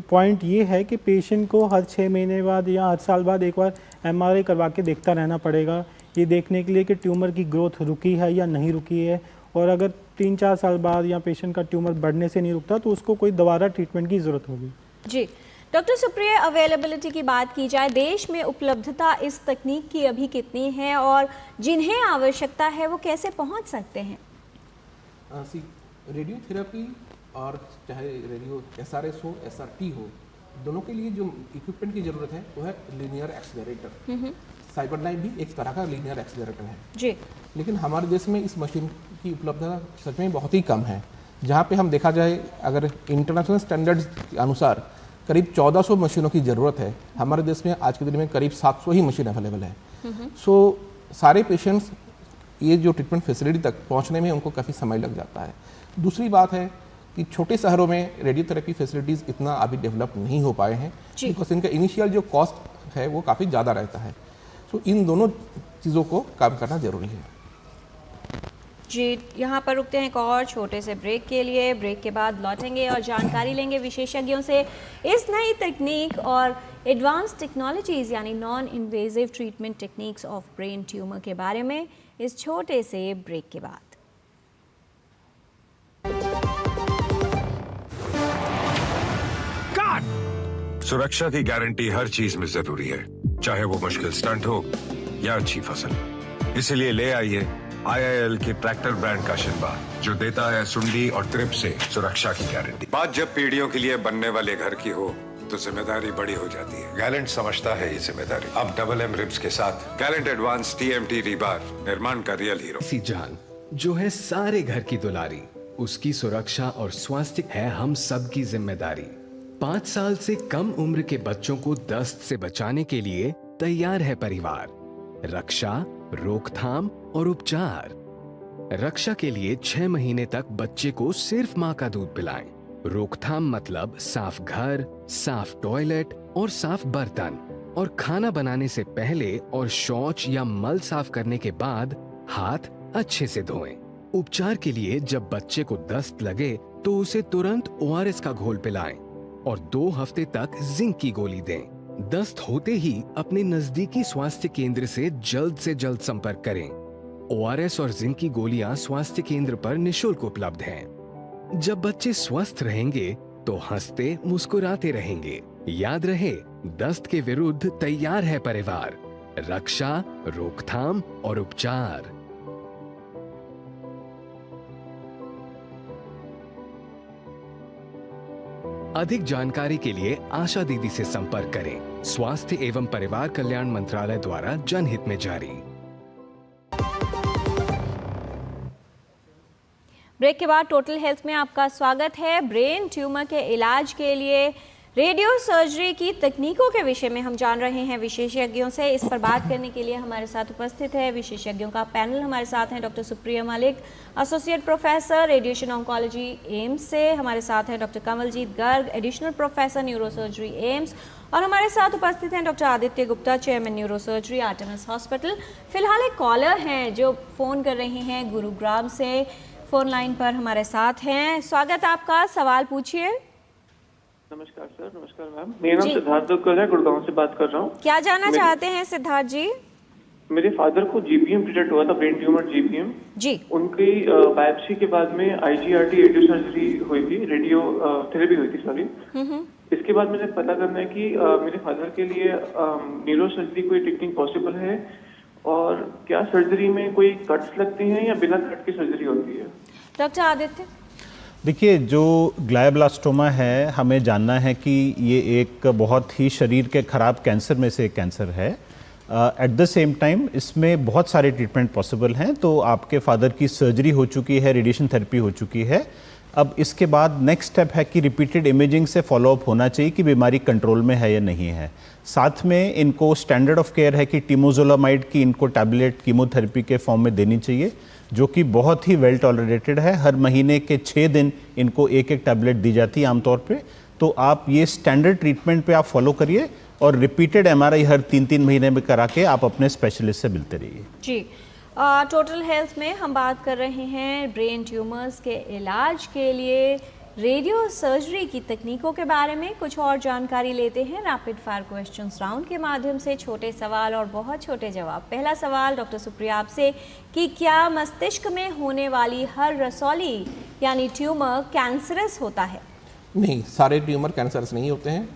पॉइंट ये है कि पेशेंट को हर 6 महीने बाद या हर साल बाद एक बार MRI करवा के देखता रहना पड़ेगा, ये देखने के लिए कि ट्यूमर की ग्रोथ रुकी है या नहीं रुकी है। और अगर 3-4 साल बाद या पेशेंट का ट्यूमर बढ़ने से नहीं रुकता तो उसको कोई दोबारा ट्रीटमेंट की ज़रूरत होगी। जी डॉक्टर सुप्रिया, अवेलेबिलिटी की बात की जाए, देश में उपलब्धता इस तकनीक की अभी कितनी है और जिन्हें आवश्यकता है वो कैसे पहुंच सकते हैं? रेडियोथेरेपी और चाहे रेडियो SRS हो, SRT हो, दोनों के लिए जो इक्विपमेंट की ज़रूरत है वो है लीनियर एक्सेलरेटर। साइबरनाइफ भी एक तरह का लीनियर एक्सेलरेटर है जी। लेकिन हमारे देश में इस मशीन की उपलब्धता सच में बहुत ही कम है। जहाँ पे हम देखा जाए, अगर इंटरनेशनल स्टैंडर्ड्स के अनुसार करीब 1400 मशीनों की ज़रूरत है, हमारे देश में आज के दिन में करीब 700 ही मशीन अवेलेबल है। सो सारे पेशेंट्स ये जो ट्रीटमेंट फैसिलिटी तक पहुंचने में उनको काफ़ी समय लग जाता है। दूसरी बात है कि छोटे शहरों में रेडियोथेरेपी फैसिलिटीज़ इतना अभी डेवलप नहीं हो पाए हैं बिकॉज इनका इनिशियल जो कॉस्ट है वो काफ़ी ज़्यादा रहता है। सो इन दोनों चीज़ों को काम करना ज़रूरी है। जी, यहाँ पर रुकते हैं एक और छोटे से ब्रेक के लिए। ब्रेक के बाद लौटेंगे और जानकारी लेंगे विशेषज्ञों से इस नई तकनीक और एडवांस टेक्नोलॉजीज़ यानी non invasive treatment techniques of brain tumour के बारे में इस छोटे से ब्रेक के बाद। सुरक्षा की गारंटी हर चीज में जरूरी है, चाहे वो मुश्किल स्टंट हो या अच्छी फसल। इसलिए ले आइए IIL के ट्रैक्टर ब्रांड का शिनबा, जो देता है सुंडी और ट्रिप से सुरक्षा की गारंटी। बात जब पीढ़ियों के लिए बनने वाले घर की हो तो जिम्मेदारी बड़ी हो जाती है। गैलेंट समझता है ये जिम्मेदारी। अब MM रिब्स के साथ गैलेंट एडवांस TMT रीबार, निर्माण का रियल हीरो। ऐसी जान जो है सारे घर की दुलारी, उसकी सुरक्षा और स्वास्थ्य है हम सब की जिम्मेदारी। 5 साल से कम उम्र के बच्चों को दस्त से बचाने के लिए तैयार है परिवार। रक्षा, रोकथाम और उपचार। रक्षा के लिए 6 महीने तक बच्चे को सिर्फ माँ का दूध पिलाएं। रोकथाम मतलब साफ घर, साफ टॉयलेट और साफ बर्तन, और खाना बनाने से पहले और शौच या मल साफ करने के बाद हाथ अच्छे से धोएं। उपचार के लिए जब बच्चे को दस्त लगे तो उसे तुरंत ORS का घोल पिलाएं और 2 हफ्ते तक जिंक की गोली दें। दस्त होते ही अपने नजदीकी स्वास्थ्य केंद्र से जल्द संपर्क करें। ORS और जिंक की गोलियां स्वास्थ्य केंद्र पर निशुल्क उपलब्ध हैं। जब बच्चे स्वस्थ रहेंगे तो हंसते मुस्कुराते रहेंगे। याद रहे, दस्त के विरुद्ध तैयार है परिवार। रक्षा, रोकथाम और उपचार। अधिक जानकारी के लिए आशा दीदी से संपर्क करें। स्वास्थ्य एवं परिवार कल्याण मंत्रालय द्वारा जनहित में जारी। ब्रेक के बाद टोटल हेल्थ में आपका स्वागत है। ब्रेन ट्यूमर के इलाज के लिए रेडियो सर्जरी की तकनीकों के विषय में हम जान रहे हैं विशेषज्ञों से। इस पर बात करने के लिए हमारे साथ उपस्थित है विशेषज्ञों का पैनल। हमारे साथ हैं doctor Supriya Malik, associate professor radiation oncology AIIMS से। हमारे साथ हैं doctor Kamaljeet Garg, additional professor neurosurgery AIIMS. और हमारे साथ उपस्थित हैं doctor Aditya Gupta, chairman neurosurgery Artemis hospital. फिलहाल एक कॉलर हैं जो फ़ोन कर रहे हैं गुरुग्राम से, फ़ोन लाइन पर हमारे साथ हैं। स्वागत आपका, सवाल पूछिए। नमस्कार सर, नमस्कार मैम। मेरा नाम सिद्धार्थ दुक्कल है, गुड़गांव से बात कर रहा हूँ। क्या जानना चाहते हैं सिद्धार्थ जी? मेरे फादर को जीपीएम ट्रीटेड हुआ था, ब्रेन ट्यूमर जीपीएम जी। उनकी बायोप्सी के बाद में आईजीआरटी रेडियो सर्जरी हुई थी, रेडियो थेरेपी हुई थी सॉरी। इसके बाद मुझे पता करना है कि मेरे फादर के लिए न्यूरो सर्जरी कोई टेक्निक पॉसिबल है, और क्या सर्जरी में कोई कट्स लगती हैं या बिना कट की सर्जरी होती है? डॉक्टर आदित्य, देखिए, जो ग्लायोब्लास्टोमा है, हमें जानना है कि ये एक बहुत ही शरीर के खराब कैंसर में से एक कैंसर है। एट द सेम टाइम इसमें बहुत सारे ट्रीटमेंट पॉसिबल हैं। तो आपके फादर की सर्जरी हो चुकी है, रेडिएशन थेरेपी हो चुकी है। अब इसके बाद नेक्स्ट स्टेप है कि रिपीटेड इमेजिंग से फॉलोअप होना चाहिए कि बीमारी कंट्रोल में है या नहीं है। साथ में इनको स्टैंडर्ड ऑफ केयर है कि टिमोजोलामाइड की इनको टैबलेट कीमोथेरेपी के फॉर्म में देनी चाहिए, जो कि बहुत ही वेल टॉलरेटेड है। हर महीने के 6 दिन इनको एक एक टैबलेट दी जाती है आमतौर पे। तो आप ये स्टैंडर्ड ट्रीटमेंट पे आप फॉलो करिए, और रिपीटेड एमआरआई हर 3-3 महीने में करा के आप अपने स्पेशलिस्ट से मिलते रहिए। जी, टोटल हेल्थ में हम बात कर रहे हैं ब्रेन ट्यूमर्स के इलाज के लिए रेडियो सर्जरी की तकनीकों के बारे में। कुछ और जानकारी लेते हैं रैपिड फायर क्वेश्चंस राउंड के माध्यम से। छोटे सवाल और बहुत छोटे जवाब। पहला सवाल डॉक्टर सुप्रिया आपसे कि क्या मस्तिष्क में होने वाली हर रसौली यानी ट्यूमर कैंसरस होता है? नहीं, सारे ट्यूमर कैंसरस नहीं होते हैं,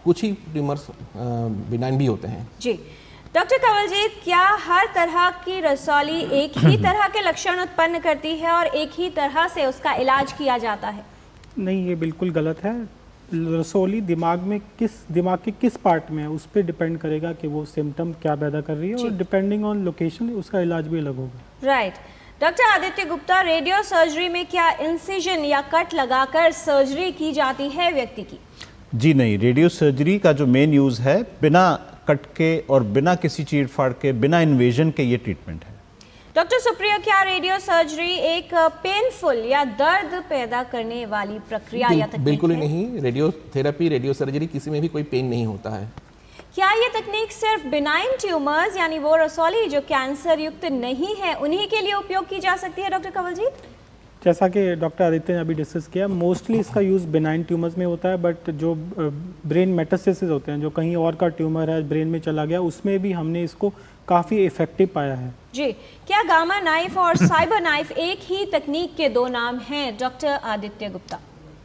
कुछ ही ट्यूमर्स बिनाइन भी होते हैं। जी। डॉक्टर कंवलजीत, क्या हर तरह की रसौली एक ही तरह के लक्षण उत्पन्न करती है और एक ही तरह से उसका इलाज किया जाता है? नहीं, ये बिल्कुल गलत है। रसौली दिमाग के किस पार्ट में है उस पर डिपेंड करेगा कि वो सिम्टम क्या पैदा कर रही है, और डिपेंडिंग ऑन लोकेशन उसका इलाज भी अलग होगा। Right. Doctor Aditya Gupta, radio surgery में क्या इंसिजन या कट लगाकर सर्जरी की जाती है व्यक्ति की? जी नहीं, रेडियो सर्जरी का जो मेन यूज़ है बिना कट के और बिना किसी चीर फाड़ के, बिना इन्वेजन के ये ट्रीटमेंट है। डॉक्टर सुप्रिया, क्या रेडियो सर्जरी एक पेनफुल या दर्द पैदा करने वाली प्रक्रिया या तकनीक बिल्कुल ही है? नहीं। रेडियोथेरेपी, रेडियो सर्जरी किसी में भी कोई पेन नहीं होता है। क्या ये तकनीक सिर्फ बिनाइन ट्यूमर्स यानी वो रसौली जो कैंसर युक्त नहीं है उन्हीं के लिए उपयोग की जा सकती है डॉक्टर कंवलजीत? जैसा कि डॉक्टर आदित्य ने अभी डिस्कस किया, मोस्टली इसका यूज़ बिनाइन ट्यूमर्स में होता है, बट जो ब्रेन मेटास्टेसिस होते हैं, जो कहीं और का ट्यूमर है ब्रेन में चला गया, उसमें भी हमने इसको काफ़ी इफेक्टिव पाया है। जी। क्या गामा नाइफ और साइबर नाइफ एक ही तकनीक के दो नाम हैं डॉक्टर आदित्य गुप्ता?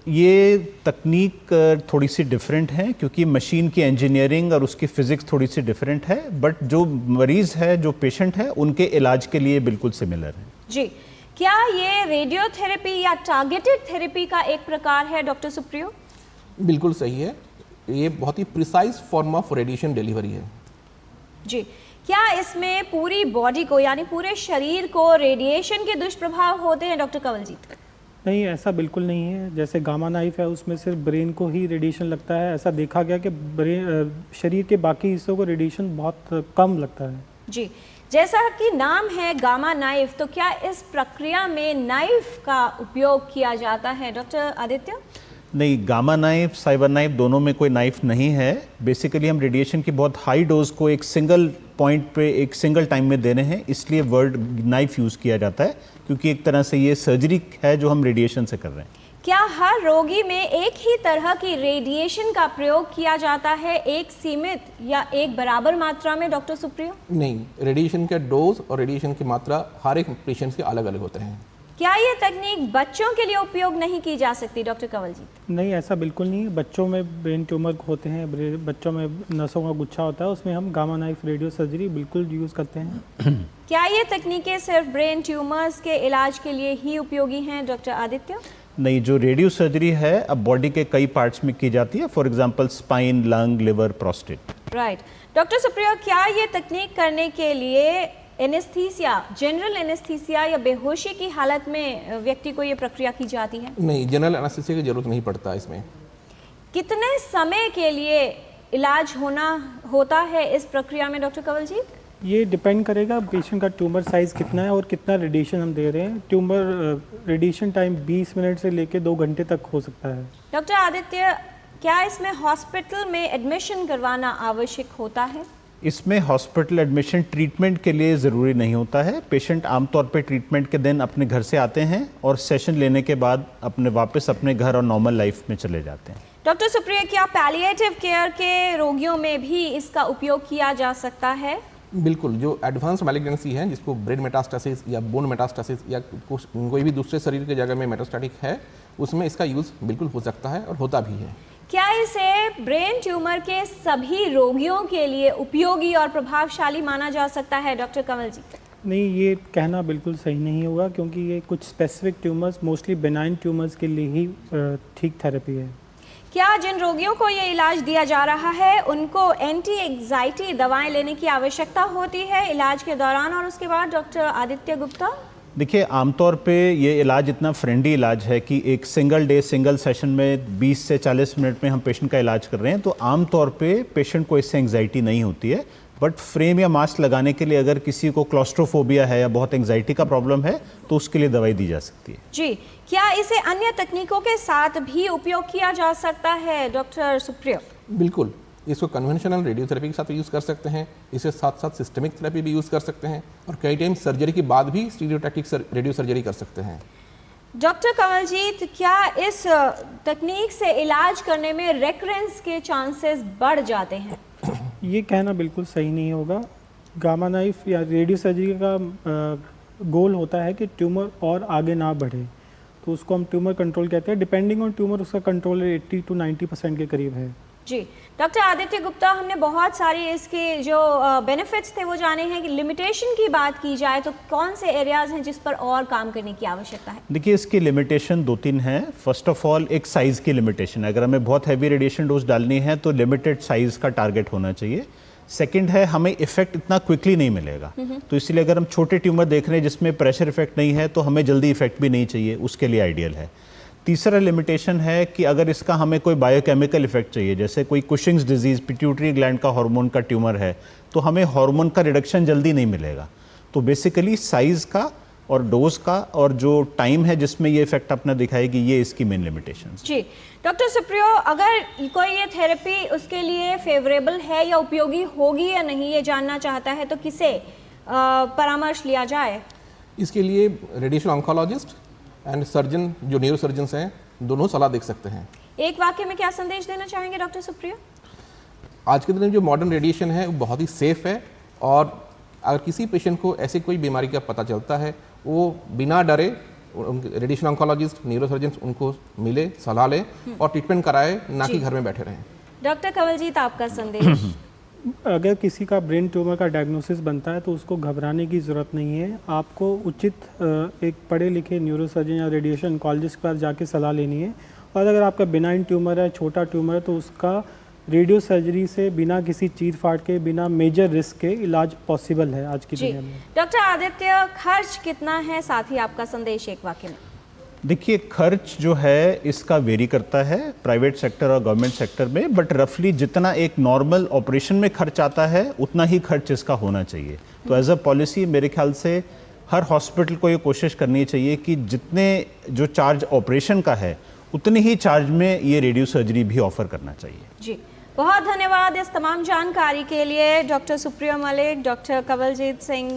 ये तकनीक थोड़ी सी डिफरेंट है, क्योंकि मशीन की इंजीनियरिंग और उसकी फिजिक्स थोड़ी सी डिफरेंट है, बट जो मरीज है, जो पेशेंट है, उनके इलाज के लिए बिल्कुल सिमिलर है। जी। क्या ये रेडियोथेरेपी या टारगेटेड थेरेपी का एक प्रकार है डॉक्टर सुप्रियो? बिल्कुल सही है, ये बहुत ही precise form of radiation delivery है। जी। क्या इसमें पूरी बॉडी को यानी पूरे शरीर को रेडिएशन के दुष्प्रभाव होते हैं डॉक्टर कंवलजीत? नहीं, ऐसा बिल्कुल नहीं है। जैसे गामा नाइफ है उसमें सिर्फ ब्रेन को ही रेडिएशन लगता है, ऐसा देखा गया कि शरीर के बाकी हिस्सों को रेडिएशन बहुत कम लगता है। जी। जैसा कि नाम है गामा नाइफ, तो क्या इस प्रक्रिया में नाइफ का उपयोग किया जाता है डॉक्टर आदित्य? नहीं, गामा नाइफ, साइबर नाइफ दोनों में कोई नाइफ नहीं है। बेसिकली हम रेडिएशन की बहुत हाई डोज को एक सिंगल पॉइंट पे एक सिंगल टाइम में देने हैं, इसलिए वर्ड नाइफ यूज़ किया जाता है, क्योंकि एक तरह से ये सर्जरी है जो हम रेडिएशन से कर रहे हैं। क्या हर रोगी में एक ही तरह की रेडिएशन का प्रयोग किया जाता है, एक सीमित या एक बराबर मात्रा में डॉक्टर सुप्रियो? नहीं, रेडिएशन के डोज और रेडिएशन की मात्रा हर एक पेशेंट के अलग अलग होते हैं। क्या ये तकनीक बच्चों के लिए उपयोग नहीं की जा सकती डॉक्टर कंवलजीत? नहीं, ऐसा बिल्कुल नहीं। बच्चों में ब्रेन ट्यूमर होते हैं, बच्चों में नसों का गुच्छा होता है, उसमें हम गामा नाइफ रेडियो सर्जरी बिल्कुल यूज़ करते हैं। क्या ये तकनीकें सिर्फ ब्रेन ट्यूमर्स के इलाज के लिए ही उपयोगी हैं डॉक्टर आदित्य? नहीं, जो रेडियो सर्जरी है अब बॉडी के कई पार्ट्स में की जाती है, for example spine, lung, liver, prostate. Right. Doctor Supriya, क्या ये तकनीक करने के लिए एनेस्थीसिया, जनरल एनेस्थीसिया या बेहोशी की हालत में व्यक्ति को ये प्रक्रिया की जाती है? नहीं, जनरल एनेस्थीसिया की जरूरत नहीं पड़ता इसमें। कितने समय के लिए इलाज होता है इस प्रक्रिया में डॉक्टर कंवलजीत? ये डिपेंड करेगा पेशेंट का ट्यूमर साइज़ कितना है और कितना रेडिएशन हम दे रहे हैं। ट्यूमर रेडिएशन टाइम 20 मिनट से लेकर 2 घंटे तक हो सकता है। डॉक्टर आदित्य, क्या इसमें हॉस्पिटल में एडमिशन करवाना आवश्यक होता है? इसमें हॉस्पिटल एडमिशन ट्रीटमेंट के लिए ज़रूरी नहीं होता है। पेशेंट आमतौर पे ट्रीटमेंट के दिन अपने घर से आते हैं और सेशन लेने के बाद वापस अपने घर और नॉर्मल लाइफ में चले जाते हैं। डॉक्टर सुप्रिया, क्या पैलिएटिव केयर के रोगियों में भी इसका उपयोग किया जा सकता है? बिल्कुल, जो एडवांस मैलिग्नेंसी है जिसको ब्रेन मेटास्टासिस या बोन मेटास्टासिस या कोई भी दूसरे शरीर के जगह में मेटास्टैटिक है, उसमें इसका यूज़ बिल्कुल हो सकता है और होता भी है। क्या इसे ब्रेन ट्यूमर के सभी रोगियों के लिए उपयोगी और प्रभावशाली माना जा सकता है डॉक्टर कमल जी? नहीं, ये कहना बिल्कुल सही नहीं होगा, क्योंकि ये कुछ specific tumours, mostly benign tumours के लिए ही ठीक थेरेपी है। क्या जिन रोगियों को ये इलाज दिया जा रहा है उनको एंटी एंग्जाइटी दवाएं लेने की आवश्यकता होती है इलाज के दौरान और उसके बाद? डॉक्टर आदित्य गुप्ता, देखिए, आमतौर पे ये इलाज इतना फ्रेंडली इलाज है कि एक सिंगल डे सिंगल सेशन में 20 से 40 मिनट में हम पेशेंट का इलाज कर रहे हैं, तो आमतौर पे पेशेंट को इससे एंग्जाइटी नहीं होती है। बट फ्रेम या मास्क लगाने के लिए अगर किसी को क्लॉस्ट्रोफोबिया है या बहुत एंग्जाइटी का प्रॉब्लम है तो उसके लिए दवाई दी जा सकती है। जी, क्या इसे अन्य तकनीकों के साथ भी उपयोग किया जा सकता है डॉक्टर सुप्रिया? बिल्कुल, इसको कन्वेंशनल रेडियोथेरेपी के साथ यूज़ कर सकते हैं, इसके साथ साथ सिस्टमिक थेरेपी भी यूज़ कर सकते हैं और कई टाइम सर्जरी के बाद भी स्टीरियोटैक्टिक रेडियो सर्जरी कर सकते हैं। डॉक्टर कमलजीत, क्या इस तकनीक से इलाज करने में रेकरेंस के चांसेस बढ़ जाते हैं? ये कहना बिल्कुल सही नहीं होगा। गामा नाइफ या रेडियो सर्जरी का गोल होता है कि ट्यूमर और आगे ना बढ़े, तो उसको हम ट्यूमर कंट्रोल कहते हैं। डिपेंडिंग ऑन ट्यूमर उसका कंट्रोल 80 to 90% के करीब है। जी, डॉक्टर आदित्य गुप्ता, हमने बहुत सारी इसके जो बेनिफिट्स थे वो जाने हैं कि लिमिटेशन की बात की जाए तो कौन से एरियाज हैं जिस पर और काम करने की आवश्यकता है? देखिए, इसकी लिमिटेशन 2-3 हैं। फर्स्ट ऑफ ऑल, एक साइज़ की लिमिटेशन है। अगर हमें बहुत हैवी रेडिएशन डोज डालनी है तो लिमिटेड साइज़ का टारगेट होना चाहिए। सेकंड है, हमें इफेक्ट इतना क्विकली नहीं मिलेगा, तो इसलिए अगर हम छोटे ट्यूमर देख रहे हैं जिसमें प्रेशर इफेक्ट नहीं है तो हमें जल्दी इफेक्ट भी नहीं चाहिए, उसके लिए आइडियल है। तीसरा लिमिटेशन है कि अगर इसका हमें कोई बायोकेमिकल इफेक्ट चाहिए, जैसे कोई कुशिंग्स डिजीज़, पिट्यूटरी ग्लैंड का हार्मोन का ट्यूमर है, तो हमें हार्मोन का रिडक्शन जल्दी नहीं मिलेगा। तो बेसिकली साइज़ का और डोज का और जो टाइम है जिसमें ये इफेक्ट अपना दिखाएगी, ये इसकी मेन लिमिटेशन। जी, डॉक्टर सुप्रियो, अगर कोई ये थेरेपी उसके लिए फेवरेबल है या उपयोगी होगी या नहीं, ये जानना चाहता है तो किसे परामर्श लिया जाए? इसके लिए रेडिएशन ऑन्कोलॉजिस्ट एंड सर्जन, जो न्यूरो सर्जन्स हैं, दोनों सलाह देख सकते हैं। एक वाक्य में क्या संदेश देना चाहेंगे डॉक्टर सुप्रियो? आज के दिन में जो मॉडर्न रेडिएशन है वो बहुत ही सेफ है और अगर किसी पेशेंट को ऐसी कोई बीमारी का पता चलता है, वो बिना डरे रेडिएशन ऑन्कोलॉजिस्ट, न्यूरो सर्जन्स उनको मिले, सलाह लें और ट्रीटमेंट कराए, ना कि घर में बैठे रहें। डॉक्टर कमलजीत, आपका संदेश? अगर किसी का ब्रेन ट्यूमर का डायग्नोसिस बनता है तो उसको घबराने की ज़रूरत नहीं है। आपको उचित एक पढ़े लिखे न्यूरोसर्जन या रेडिएशन ऑन्कोलॉजिस्ट के पास जाके सलाह लेनी है। और अगर आपका बिनाइन ट्यूमर है, छोटा ट्यूमर है, तो उसका रेडियो सर्जरी से बिना किसी चीर फाड़ के, बिना मेजर रिस्क के इलाज पॉसिबल है आज की दुनिया में। डॉक्टर आदित्य, खर्च कितना है, साथ ही आपका संदेश एक वाक्य में? देखिए, खर्च जो है इसका वेरी करता है प्राइवेट सेक्टर और गवर्नमेंट सेक्टर में, बट रफली जितना एक नॉर्मल ऑपरेशन में खर्च आता है उतना ही खर्च इसका होना चाहिए। तो एज अ पॉलिसी मेरे ख्याल से हर हॉस्पिटल को ये कोशिश करनी चाहिए कि जितने जो चार्ज ऑपरेशन का है उतनी ही चार्ज में ये रेडियो सर्जरी भी ऑफर करना चाहिए। जी, बहुत धन्यवाद इस तमाम जानकारी के लिए doctor Supriya Malik, doctor Kamaljeet Singh,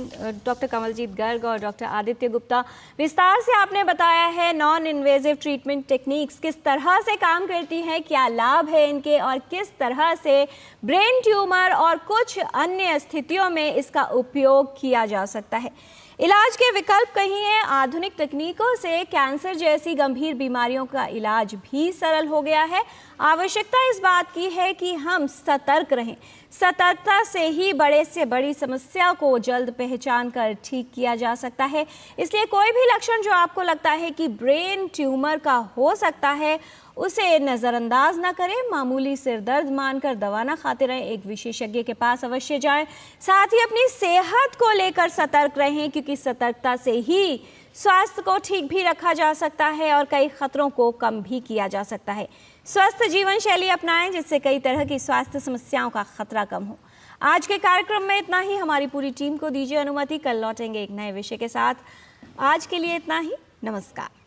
doctor Kamaljeet Garg और डॉक्टर आदित्य गुप्ता। विस्तार से आपने बताया है नॉन इन्वेजिव ट्रीटमेंट टेक्निक्स किस तरह से काम करती हैं, क्या लाभ है इनके और किस तरह से ब्रेन ट्यूमर और कुछ अन्य स्थितियों में इसका उपयोग किया जा सकता है। इलाज के विकल्प कहीं हैं। आधुनिक तकनीकों से कैंसर जैसी गंभीर बीमारियों का इलाज भी सरल हो गया है। आवश्यकता इस बात की है कि हम सतर्क रहें। सतर्कता से ही बड़े से बड़ी समस्या को जल्द पहचान कर ठीक किया जा सकता है। इसलिए कोई भी लक्षण जो आपको लगता है कि ब्रेन ट्यूमर का हो सकता है, उसे नज़रअंदाज ना करें। मामूली सिर दर्द मानकर दवा ना खाते रहें, एक विशेषज्ञ के पास अवश्य जाएं। साथ ही अपनी सेहत को लेकर सतर्क रहें, क्योंकि सतर्कता से ही स्वास्थ्य को ठीक भी रखा जा सकता है और कई खतरों को कम भी किया जा सकता है। स्वस्थ जीवन शैली अपनाएं जिससे कई तरह की स्वास्थ्य समस्याओं का खतरा कम हो। आज के कार्यक्रम में इतना ही। हमारी पूरी टीम को दीजिए अनुमति, कल लौटेंगे एक नए विषय के साथ। आज के लिए इतना ही। नमस्कार।